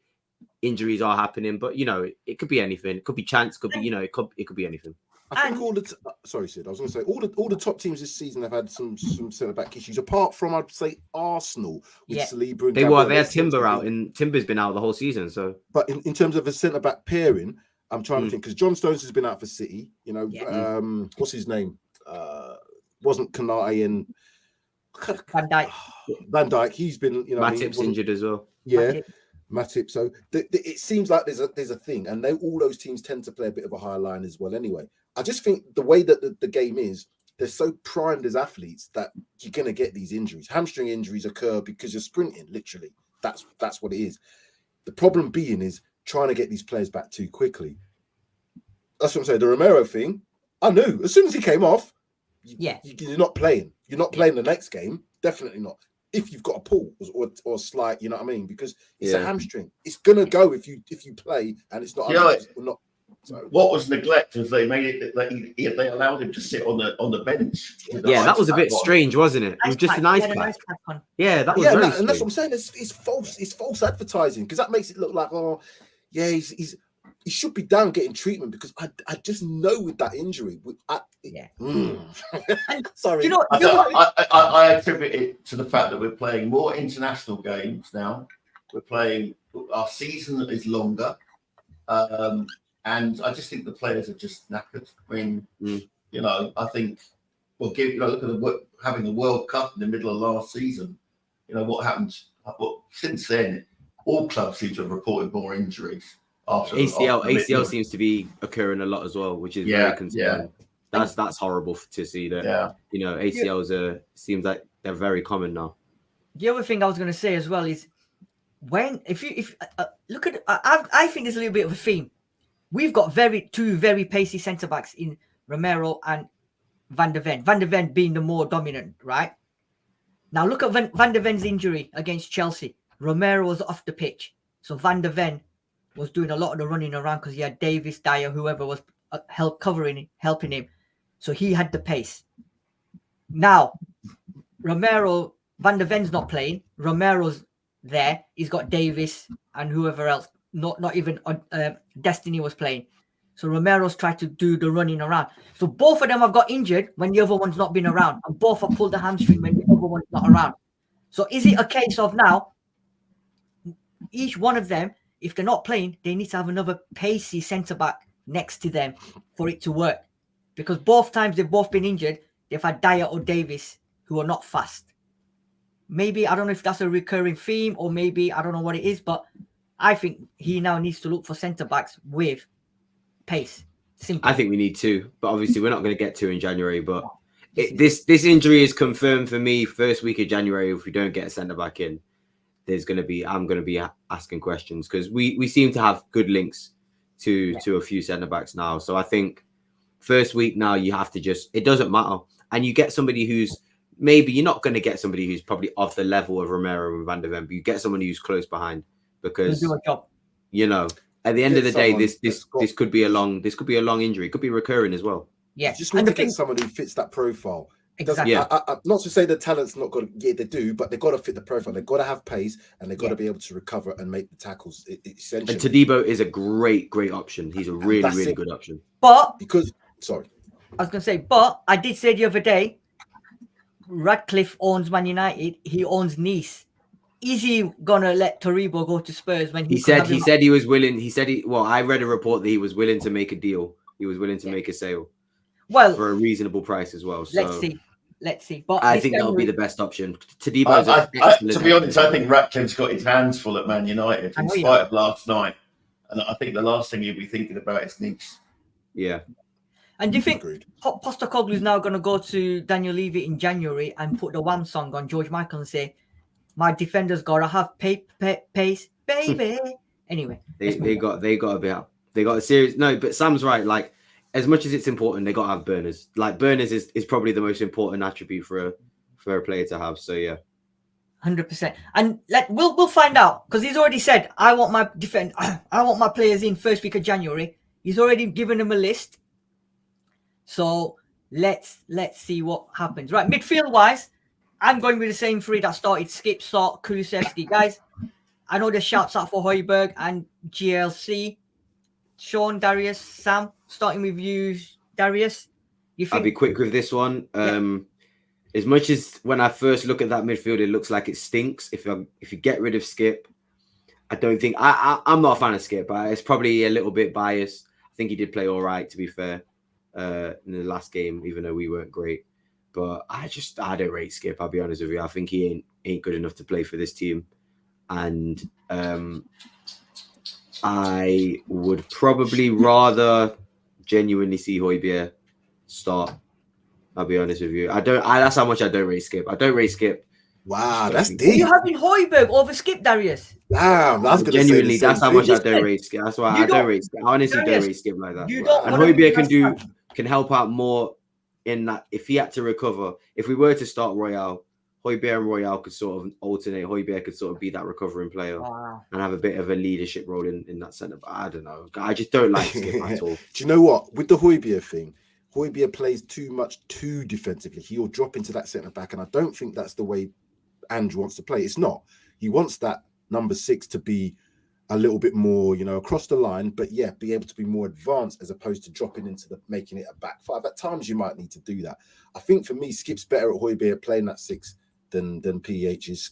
S4: injuries are happening, but you know, it could be anything. It could be chance. Could be, you know, it could be anything.
S2: I think all the sorry, Sid. I was going to say all the top teams this season have had some centre back issues. Apart from, I'd say, Arsenal with Saliba and Gabriel.
S4: They had Timber out, and Timber's been out the whole season. So,
S2: but in terms of a centre back pairing, I'm trying to think because John Stones has been out for City. You know, what's his name? Wasn't Kanate and
S1: Van Dijk.
S2: Van Dijk. He's been, you know,
S4: Matip's injured as well.
S2: Yeah. Matip. So it seems like there's a thing, and all those teams tend to play a bit of a higher line as well. Anyway, I just think the way that the game is, they're so primed as athletes that you're going to get these injuries. Hamstring injuries occur because you're sprinting. Literally, that's what it is. The problem being is trying to get these players back too quickly. That's what I'm saying. The Romero thing, I knew as soon as he came off. You're not playing. You're not playing the next game. Definitely not. If you've got a pull or slight, you know what I mean? Because it's a hamstring. It's gonna go if you play and it's not. Not. So.
S3: What was neglect was they made it that they allowed him to sit on the bench.
S4: Yeah, that was a bit strange, wasn't it? It was just an ice pack. Yeah, that was very
S2: and that's what I'm saying. It's false. It's false advertising because that makes it look like, oh, yeah, he should be down getting treatment because I just know with that injury. Sorry.
S3: You know, I attribute it to the fact that we're playing more international games now. Our season is longer. And I just think the players are just knackered. I mean, you know, I think, look at having the World Cup in the middle of last season. You know, what happened? Since then, all clubs seem to have reported more injuries.
S4: ACL seems to be occurring a lot as well, which is very concerning. That's horrible to see that. Yeah. You know, ACLs seems like they're very common now.
S1: The other thing I was going to say as well is if you look at I think there's a little bit of a theme. We've got two very pacey centre backs in Romero and Van der Ven. Van der Ven being the more dominant, right? Now look at Van der Ven's injury against Chelsea. Romero was off the pitch, so Van der Ven was doing a lot of the running around because he had Davis, Dyer, whoever was helping him. So he had the pace. Now, Van der Ven's not playing. Romero's there. He's got Davis and whoever else. Not even Destiny was playing. So Romero's tried to do the running around. So both of them have got injured when the other one's not been around. And both have pulled the hamstring when the other one's not around. So is it a case of now, each one of them, if they're not playing, they need to have another pacey centre-back next to them for it to work. Because both times they've both been injured, they've had Dyer or Davis who are not fast. Maybe, I don't know if that's a recurring theme or maybe, I don't know what it is, but I think he now needs to look for centre-backs with pace. Simple.
S4: I think we need two, but obviously we're not going to get two in January. But this injury is confirmed for me first week of January. If we don't get a centre-back in, I'm going to be asking questions because we seem to have good links to a few centre-backs now. So I think first week now you have to it doesn't matter. And you get somebody who's maybe you're not going to get somebody who's probably of the level of Romero and Van der Ven, but you get someone who's close behind because, you know, at the end of the day, this could be a long injury. It could be recurring as well.
S1: Yeah.
S2: You just need to get someone who fits that profile.
S1: Exactly.
S2: Not to say the talent's not good. Yeah, they do, but they've got to fit the profile. They've got to have pace and they've got to be able to recover and make the tackles. Essentially.
S4: And Todibo is a great option. He's a really good option.
S1: But
S2: I was going to say,
S1: but I did say the other day, Radcliffe owns Man United. He owns Nice. Is he gonna let Todibo go to Spurs when he said
S4: he was willing? I read a report that he was willing to make a deal. He was willing to make a sale.
S1: Well,
S4: for a reasonable price as well. So
S1: let's see. But
S4: I think that'll be the best option. Todibo's
S3: to be honest, I think Radcliffe's got his hands full at Man United in spite of last night, and I think the last thing he'll be thinking about is Nice.
S4: Yeah.
S1: And do you think Postecoglou is now going to go to Daniel Levy in January and put the Wham song on George Michael and say, "My defenders gotta have pace, baby"? Anyway,
S4: they got a serious. No, but Sam's right. Like, as much as it's important, they got to have burners. Like, burners is probably the most important attribute for a player to have. So yeah,
S1: 100%. And we'll find out because he's already said, I want my players in first week of January. He's already given them a list. So let's see what happens. Right, midfield wise, I'm going with the same three that started: Skip, Sort, Kulusevski. Guys, I know the shouts out for Højbjerg and GLC. Sean, Darius, Sam, starting with you, Darius. You think?
S4: I'll be quick with this one.
S1: Yeah.
S4: As much as when I first look at that midfield, it looks like it stinks. If you get rid of Skip, I don't think I'm not a fan of Skip. It's probably a little bit biased. I think he did play all right, to be fair, in the last game, even though we weren't great. But I don't rate Skip. I'll be honest with you. I think he ain't good enough to play for this team, and I would probably rather genuinely see Højbjerg start. I'll be honest with you. That's how much I don't rate Skip. I don't rate Skip.
S2: Wow, that's
S1: Are
S2: deep.
S1: you having Højbjerg over Skip, Darius?
S2: Damn, I was gonna
S4: Genuinely,
S2: say
S4: that's how much I don't rate Skip. That's why
S1: You
S4: I don't
S1: don't-
S4: rate Skip. I honestly
S1: Darius,
S4: don't rate Skip like that.
S1: You don't.
S4: And
S1: wanna-
S4: Højbjerg can help out more in that if he had to recover. If we were to start Royale, Højbjerg and Royale could sort of alternate. Højbjerg could sort of be that recovering player
S1: Wow.
S4: and have a bit of a leadership role in that centre. But I don't know. I just don't like Skip at all.
S2: Do you know what? With the Højbjerg thing, Højbjerg plays too defensively. He'll drop into that centre back, and I don't think that's the way Andrew wants to play. It's not. He wants that number 6 to be a little bit more, across the line, but yeah, be able to be more advanced as opposed to dropping into making it a back 5. At times, you might need to do that. I think for me, Skip's better at Højbjerg playing that 6 than PH is.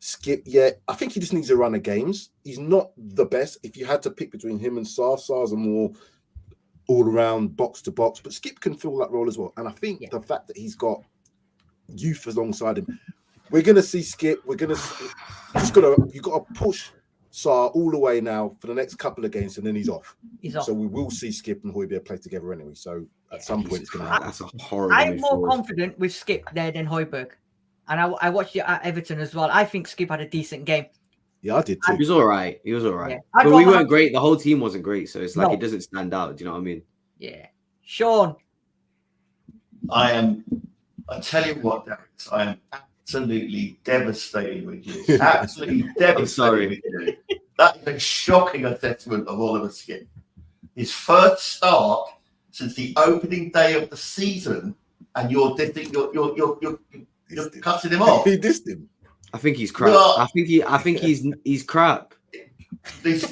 S2: Skip, yeah, I think he just needs a run of games. He's not the best. If you had to pick between him and Sar's a more all-around box-to-box, but Skip can fill that role as well. And I think the fact that he's got youth alongside him, we're going to see Skip. We're going to you got to push Sar all the way now for the next couple of games, and then he's off. So we will see Skip and Højbjerg play together anyway. So at some point, it's going to happen.
S4: That's a horrible.
S1: I'm more
S4: midfield.
S1: confident with Skip there than Højbjerg. And I watched it at Everton as well. I think Skip had a decent game.
S2: Yeah, I did too.
S4: He was all right.
S1: Yeah.
S4: But we weren't great. The whole team wasn't great. So it's like
S1: No.
S4: it doesn't stand out. Do you know what I mean?
S1: Yeah. Sean.
S3: I tell you what, Darius, I am absolutely devastated with you. Absolutely devastated
S4: sorry.
S3: with you. That is a shocking assessment of Oliver Skip. His first start since the opening day of the season, and you're cutting him off.
S2: He dissed him.
S4: I think he's crap.
S3: Well,
S4: I think he's crap.
S3: The
S4: His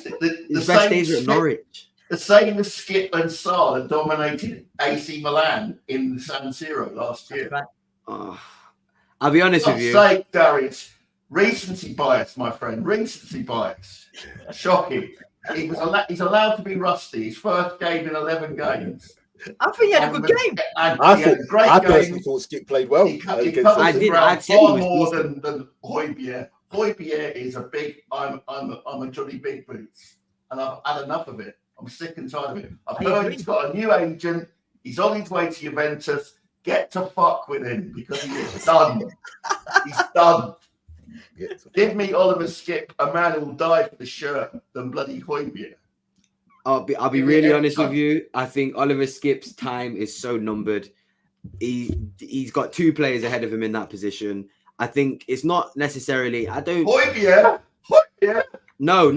S4: best days are at Norwich.
S3: The same as Skip and Sar that dominated AC Milan in San Siro last year.
S1: Right.
S4: I'll be honest with you.
S3: Sake, Darius, recency bias, my friend. Recency bias. Shocking. He's allowed to be rusty. His first game in 11 games.
S1: I think he had a good game.
S2: I personally thought Skip played well.
S3: He
S2: against
S3: covers the ground
S4: I'd say
S3: far
S4: he was
S3: more
S4: decent.
S3: than Højbjerg. Højbjerg is a big. I'm a Johnny Big Boots, and I've had enough of it. I'm sick and tired of it. I've heard he's got a new agent. He's on his way to Juventus. Get to fuck with him because he is done. He's done. Give me Oliver Skip, a man who will die for the shirt, than bloody Højbjerg.
S4: I'll be really honest with you. I think Oliver Skip's time is so numbered. He's got 2 players ahead of him in that position. I think it's not necessarily.
S3: Højbjerg.
S4: No.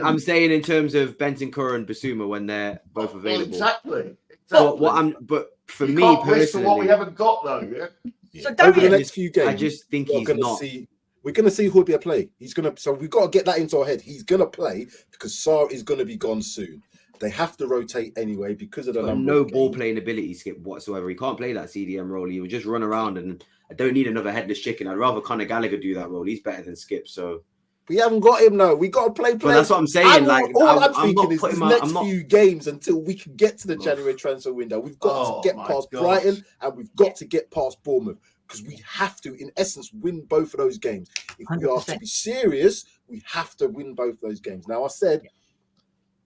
S4: I'm saying in terms of Bentancur and Basuma when they're both available.
S3: Exactly.
S4: But for
S3: You
S4: me
S3: can't wish for what we
S4: personally,
S3: haven't got though. Yeah.
S1: So
S2: Over the
S1: Darius,
S2: next few games,
S4: I just think he's not.
S2: We're going to see Højbjerg play. So we've got to get that into our head. He's going to play because Sar is going to be gone soon. They have to rotate anyway because of the number.
S4: No ball playing ability, Skip, whatsoever. He can't play that CDM role. He would just run around, and I don't need another headless chicken. I'd rather Conor Gallagher do that role. He's better than Skip. So
S2: we haven't got him now. We got to play.
S4: But that's what I'm saying.
S2: I'm
S4: not
S2: thinking is
S4: putting
S2: the next few games until we can get to the January transfer window. We've got to get past Brighton and we've got to get past Bournemouth because we have to, in essence, win both of those games. If we are to be serious, we have to win both those games. Now, I said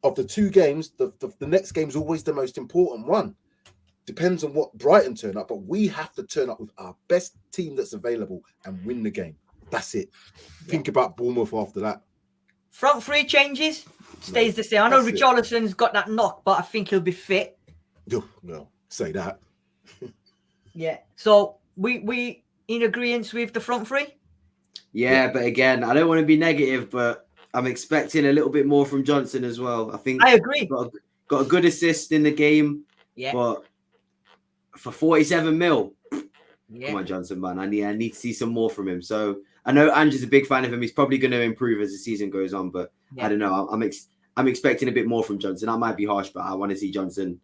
S2: of the 2 games, the next game is always the most important one. Depends on what Brighton turn up, but we have to turn up with our best team that's available and win the game. That's it. Think about Bournemouth after that.
S1: front 3 changes, stays the same. I know Richarlison's got that knock, but I think he'll be fit.
S2: Well, say that.
S1: Yeah. So we in agreement with the front 3?
S4: Yeah, but again, I don't want to be negative, but I'm expecting a little bit more from Johnson as well. I think
S1: I agree.
S4: Got a good assist in the game.
S1: Yeah.
S4: But for 47 mil,
S1: Yeah.
S4: Come on, Johnson, man. I need to see some more from him. So I know Andrew's a big fan of him. He's probably going to improve as the season goes on, but I don't know. I'm expecting a bit more from Johnson. That might be harsh, but I want to see Johnson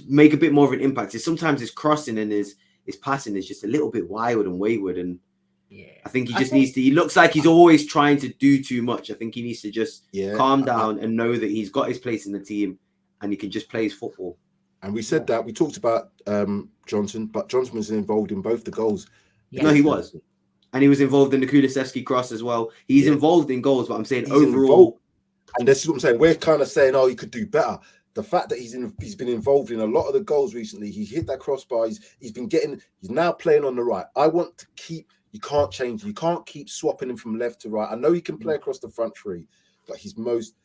S4: make a bit more of an impact. Sometimes his crossing and his passing is just a little bit wild and wayward, and I think he just needs to. He looks like he's always trying to do too much. I think he needs to just calm down and know that he's got his place in the team and he can just play his football.
S2: And we said that, we talked about Johnson, but Johnson was involved in both the goals.
S4: No, he was. And he was involved in the Kulusevski cross as well. He's involved in goals, but I'm saying he's overall.
S2: Involved. And this is what I'm saying. We're kind of saying, oh, he could do better. The fact that he's been involved in a lot of the goals recently, he hit that crossbar. He's now playing on the right. I want to keep, you can't change. You can't keep swapping him from left to right. I know he can play across the front three, but his most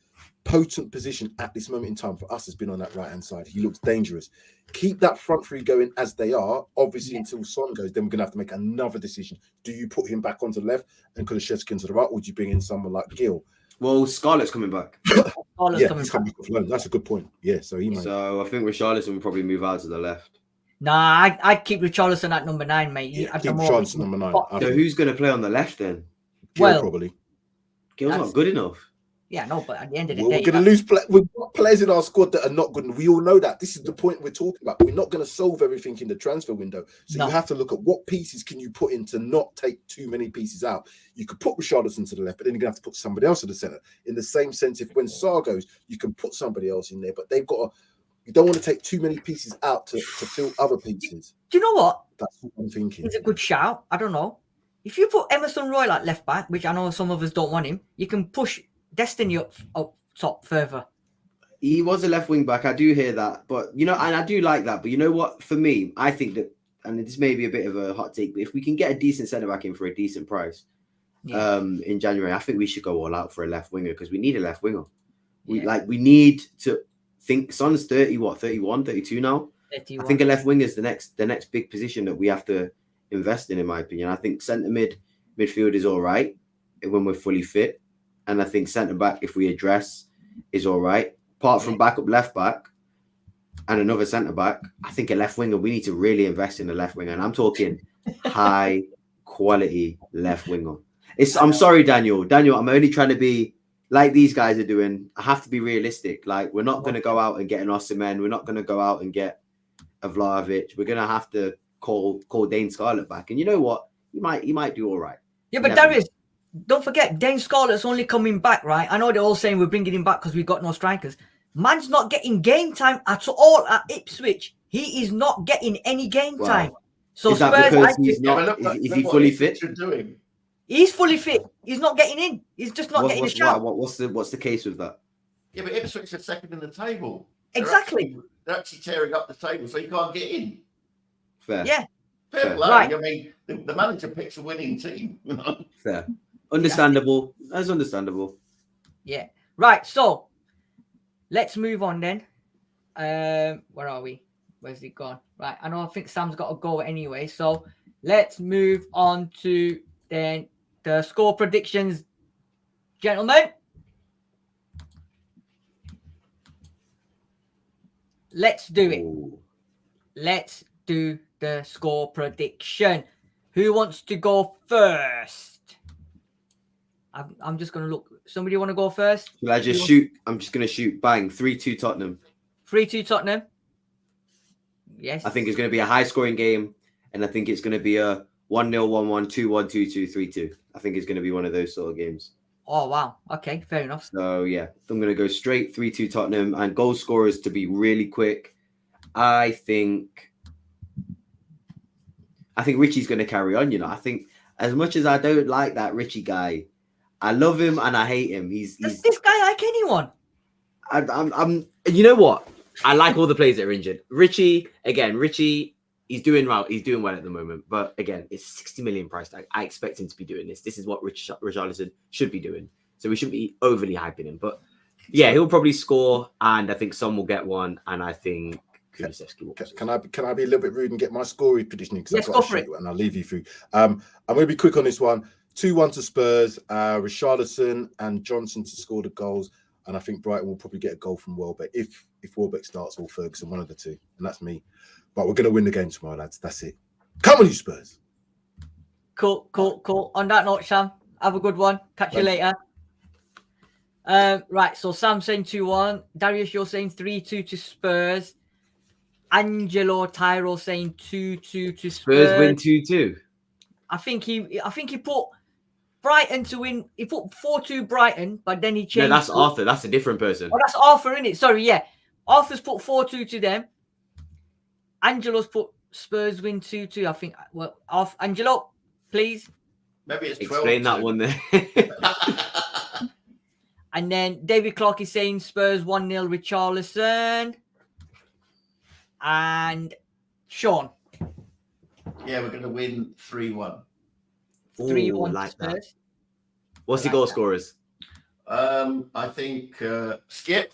S2: potent position at this moment in time for us has been on that right-hand side. He looks dangerous. Keep that front three going as they are, obviously, until Son goes. Then we're going to have to make another decision. Do you put him back onto the left and Kulusevski onto the right, or do you bring in someone like Gill?
S4: Well, Scarlett's coming back.
S2: He's coming back off loan. That's a good point. Yeah, so he might.
S4: So I think Richarlison will probably move out to the left.
S1: Nah, I'd keep Richarlison at number 9, mate.
S2: Keep Richarlison number 9.
S4: So who's going to play on the left then?
S2: Gill, probably.
S4: Gill's not good enough.
S1: Yeah, no, but at the end of the
S2: day, we're going to lose. We've got players in our squad that are not good, and we all know that. This is the point we're talking about. We're not going to solve everything in the transfer window, so you have to look at what pieces can you put in to not take too many pieces out. You could put Richarlison to the left, but then you're going to have to put somebody else to the centre. In the same sense, if when Sarr goes, you can put somebody else in there, but they've got to. You don't want to take too many pieces out to fill other pieces.
S1: Do you know what?
S2: That's what I'm thinking.
S1: It's a good shout. I don't know. If you put Emerson Royal at left back, which I know some of us don't want him, you can push Destiny up top further.
S4: He was a left wing back. I do hear that, but and I do like that. But you know what? For me, I think that, and this may be a bit of a hot take, but if we can get a decent centre back in for a decent price, in January, I think we should go all out for a left winger because we need a left winger. We need to think. Son's 31, 32 now. 31. I think a left winger is the next big position that we have to invest in my opinion. I think centre midfield is all right when we're fully fit. And I think centre-back, if we address, is all right. Apart from backup left-back and another centre-back, I think a left winger, we need to really invest in a left winger. And I'm talking high-quality left winger. I'm sorry, Daniel. I'm only trying to be like these guys are doing. I have to be realistic. Like, we're not going to go out and get an Osimhen. We're not going to go out and get a Vlahovic. We're going to have to call Dane Scarlett back. And you know what? He might do all right.
S1: Yeah, but Darius, don't forget, Dane Scarlett's only coming back, right? I know they're all saying we're bringing him back because we've got no strikers. Man's not getting game time at all at Ipswich. He is not getting any game time. So
S4: is that because he's not? Is he fully fit?
S1: He's fully fit. He's not getting in. He's just not getting a shot.
S4: What's the case with that?
S3: Yeah, but Ipswich are second in the table.
S1: Exactly.
S3: They're actually tearing up the table, so you can't get in.
S4: Fair.
S1: Yeah.
S3: Fair play. Right. I mean, the manager picks a winning team.
S4: Fair. Understandable. That's understandable.
S1: Yeah. Right. So let's move on then. Where are we? Where's it gone? Right. I think Sam's got to go anyway. So let's move on to then the score predictions, gentlemen. Let's do it.
S4: Ooh.
S1: Let's do the score prediction. Who wants to go first? I'm just going to look. Somebody want to go first?
S4: Should I just shoot? I'm just going to shoot. Bang. 3-2 Tottenham.
S1: 3-2 Tottenham. Yes.
S4: I think it's going to be a high-scoring game, and I think it's going to be a 1-0, 1-1, 2-1, 2-2, 3-2. I think it's going to be one of those sort of games.
S1: Oh, wow. Okay, fair enough.
S4: So, yeah, I'm going to go straight 3-2 Tottenham, and goal scorers to be really quick. I think Richie's going to carry on, I think as much as I don't like that Richie guy, I love him and I hate him.
S1: Does this guy like anyone?
S4: I'm. You know what? I like all the players that are injured. Richie, he's doing well. He's doing well at the moment. But again, it's 60 million price tag. I expect him to be doing this. This is what Richarlison should be doing. So we shouldn't be overly hyping him. But yeah, he'll probably score, and I think Son will get one, and I think Kulusevski will.
S2: Can I be a little bit rude and get my score prediction? Because
S1: yes, go for it.
S2: And I'll leave you through. I'm going to be quick on this one. 2-1 to Spurs, Richarlison and Johnson to score the goals. And I think Brighton will probably get a goal from Welbeck. If Welbeck starts or Ferguson, one of the two. And that's me. But we're going to win the game tomorrow, lads. That's it. Come on, you Spurs.
S1: Cool. On that note, Sam, have a good one. Catch you later. Right, so Sam saying 2-1. Darius, you're saying 3-2 to Spurs. Angelo Tyro saying 2-2 to Spurs.
S4: Spurs win 2-2.
S1: I think he put Brighton to win. He put 4-2 Brighton, but then he changed.
S4: No, that's Arthur. That's a different person.
S1: Oh, that's Arthur, isn't it? Sorry, yeah. Arthur's put 4-2 to them. Angelo's put Spurs win 2-2. I think. Well, Angelo, please.
S3: Maybe it's 12.
S4: Explain that one there.
S1: And then David Clark is saying Spurs 1-0 Richarlison. And Sean.
S3: Yeah, we're going to win 3-1.
S1: 3-1
S4: like
S1: Spurs.
S4: that. What's the goal scorers?
S3: I think Skip.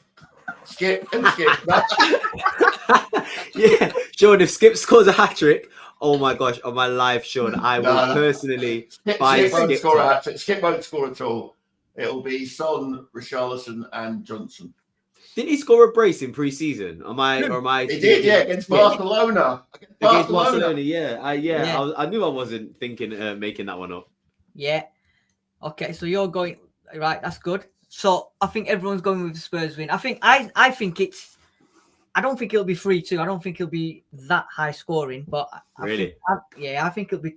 S3: Yeah,
S4: Sean, if Skip scores a hat-trick, oh my gosh, on my live, Sean, I will personally buy
S3: Skip won't
S4: Skip.
S3: score a hat-trick. Skip won't score at all. It'll be Son, Richarlison, and Johnson.
S4: Didn't he score a brace in pre-season? Am I?
S3: He did, yeah, against Barcelona.
S4: Against Barcelona, yeah. I knew I wasn't thinking making that one up.
S1: Yeah. Okay, so you're going right. That's good. So I think everyone's going with the Spurs win. I think I think it's. I don't think it'll be 3-2. I don't think it'll be that high scoring. But
S4: Really?
S1: I think it'll be.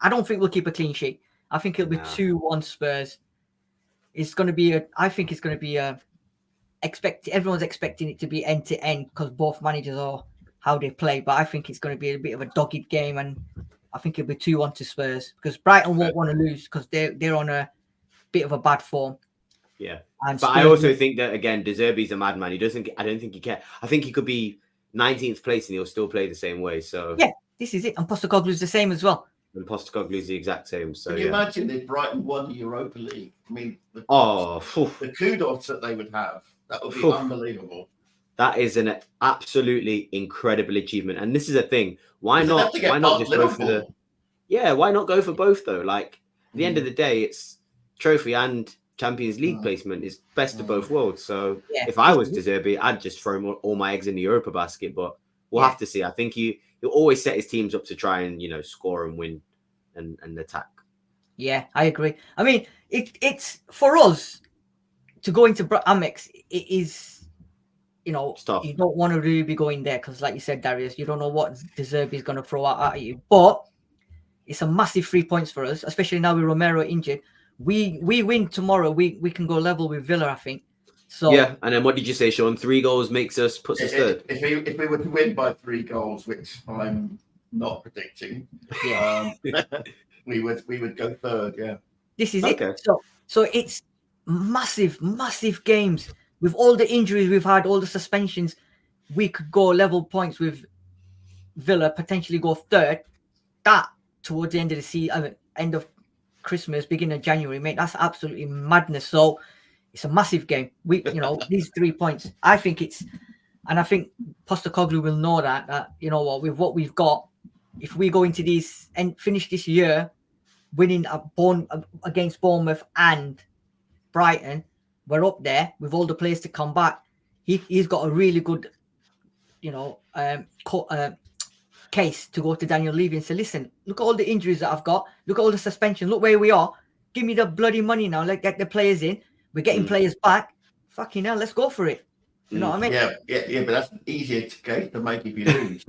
S1: I don't think we'll keep a clean sheet. I think it'll be 2-1 Spurs. It's going to be I think it's going to be everyone's expecting it to be end to end because both managers are how they play. But I think it's going to be a bit of a dogged game, and I think it'll be 2-1 to Spurs because Brighton won't want to lose because they're on a bit of a bad form.
S4: Yeah,
S1: and
S4: but I also think that again, De Zerbi's a madman. He doesn't. I don't think he cares. I think he could be 19th place and he'll still play the same way. So
S1: yeah, this is it. And Postecoglou's the same as well.
S4: And Postecoglou's the exact same. So
S3: can you imagine if Brighton won the Europa League? I mean, the kudos that they would have. That would be unbelievable.
S4: That is an absolutely incredible achievement. And this is a thing. Why not? Why not just go for the? Yeah, why not go for both though? Like at the end of the day, it's trophy and Champions League placement is best of both worlds. So if I was De Zerbi, I'd just throw all my eggs in the Europa basket. But we'll have to see. I think he'll always set his teams up to try and score and win and attack. Yeah,
S1: I agree. I mean, it's for us to go into Amex. It is, you don't want to really be going there because, like you said, Darius, you don't know what De Zerbi is going to throw out at you. But it's a massive 3 points for us, especially now with Romero injured. We win tomorrow. We can go level with Villa, I think. So
S4: yeah. And then what did you say, Sean? 3 goals puts us third.
S3: If we were to win by 3 goals, which I'm not predicting, we would go third. Yeah.
S1: This is it. So it's massive games with all the injuries we've had, all the suspensions. We could go level points with Villa, potentially go third. That towards the end of the season, end of Christmas, beginning of January, mate, that's absolutely madness. So it's a massive game. We, these 3 points, I think I think Postecoglou will know that with what we've got, if we go into these and finish this year winning against Bournemouth and Brighton, we're up there with all the players to come back. He's got a really good, case to go to Daniel Levy and say, listen, look at all the injuries that I've got. Look at all the suspension. Look where we are. Give me the bloody money now. Let's get the players in. We're getting players back. Fucking hell, let's go for it. You know what I mean?
S3: Yeah, but that's easier to make if you lose.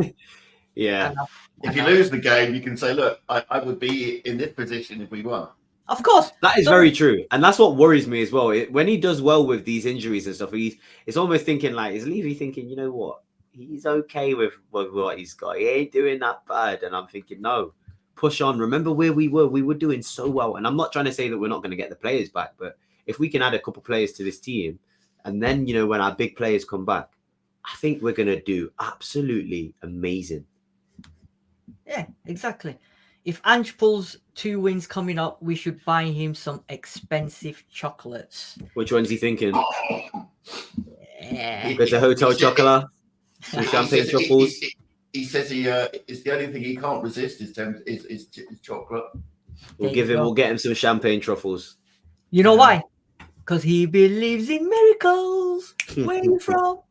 S4: Yeah.
S3: If you lose the game, you can say, look, I would be in this position if we won.
S1: Of course.
S4: That is very true. And that's what worries me as well. When he does well with these injuries and stuff, it's almost thinking like, is Levy thinking, you know what? He's okay with what he's got. He ain't doing that bad. And I'm thinking, no, push on. Remember where we were. We were doing so well. And I'm not trying to say that we're not going to get the players back, but if we can add a couple players to this team, and then, when our big players come back, I think we're going to do absolutely amazing.
S1: Yeah, exactly. If Ange pulls 2 wins coming up, we should buy him some expensive chocolates.
S4: Which one's he thinking?
S1: Yeah.
S4: There's a hotel chocolate. Some champagne truffles.
S3: He says it's the only thing he can't resist is chocolate.
S4: We'll get him some champagne truffles.
S1: You know why? Because he believes in miracles. Where are you from?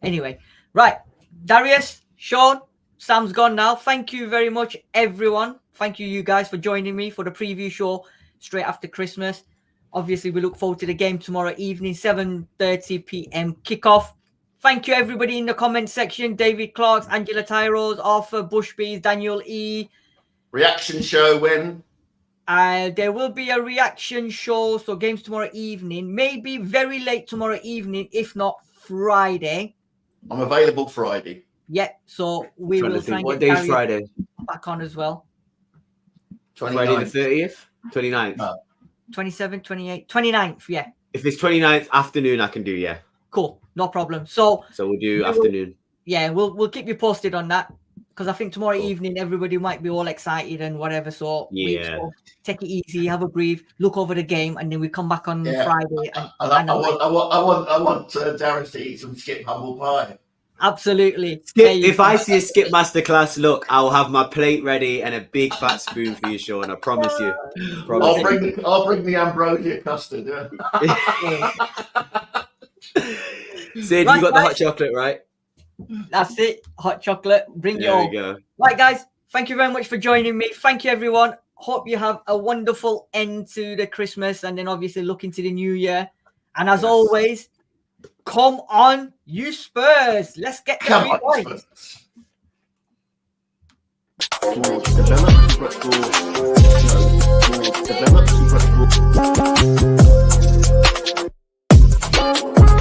S1: Anyway, right. Darius, Sean, Sam's gone now. Thank you very much, everyone. Thank you guys for joining me for the preview show straight after Christmas. Obviously, we look forward to the game tomorrow evening, 7:30 p.m. kickoff. Thank you, everybody in the comment section. David Clarks, Angela Tyros, Arthur Bushbees, Daniel E.
S3: Reaction show when?
S1: There will be a reaction show. So games tomorrow evening, maybe very late tomorrow evening, if not Friday.
S3: I'm available Friday.
S1: Yeah, so we will try and
S4: what
S1: get
S4: day is
S1: Gary
S4: Friday?
S1: back on as well.
S3: 29th.
S4: Friday the 30th? 29th?
S3: No.
S1: 27, 28, 29th, yeah.
S4: If it's 29th afternoon, I can do, yeah.
S1: Cool, no problem. So
S4: we'll do afternoon.
S1: Yeah, we'll keep you posted on that, because I think tomorrow
S4: Cool.
S1: evening everybody might be all excited and whatever. So
S4: Yeah.
S1: so take it easy, have a breathe, look over the game, and then we come back on Friday.
S3: I want Darren to eat some skip humble pie.
S1: Absolutely.
S4: If I see a skip masterclass, look, I'll have my plate ready and a big fat spoon for you, Sean. I promise you.
S3: I'll bring the ambrosia custard. Yeah.
S4: Sid,
S1: Right,
S4: you got the hot
S1: guys.
S4: chocolate, right?
S1: That's it. Hot chocolate. Bring it
S4: There
S1: on.
S4: we go.
S1: Right, guys. Thank you very much for joining me. Thank you, everyone. Hope you have a wonderful end to the Christmas, and then obviously look into the new year. And as always, come on, you Spurs. Let's get the
S3: Come
S1: 3
S3: on,
S1: points.
S2: Develop,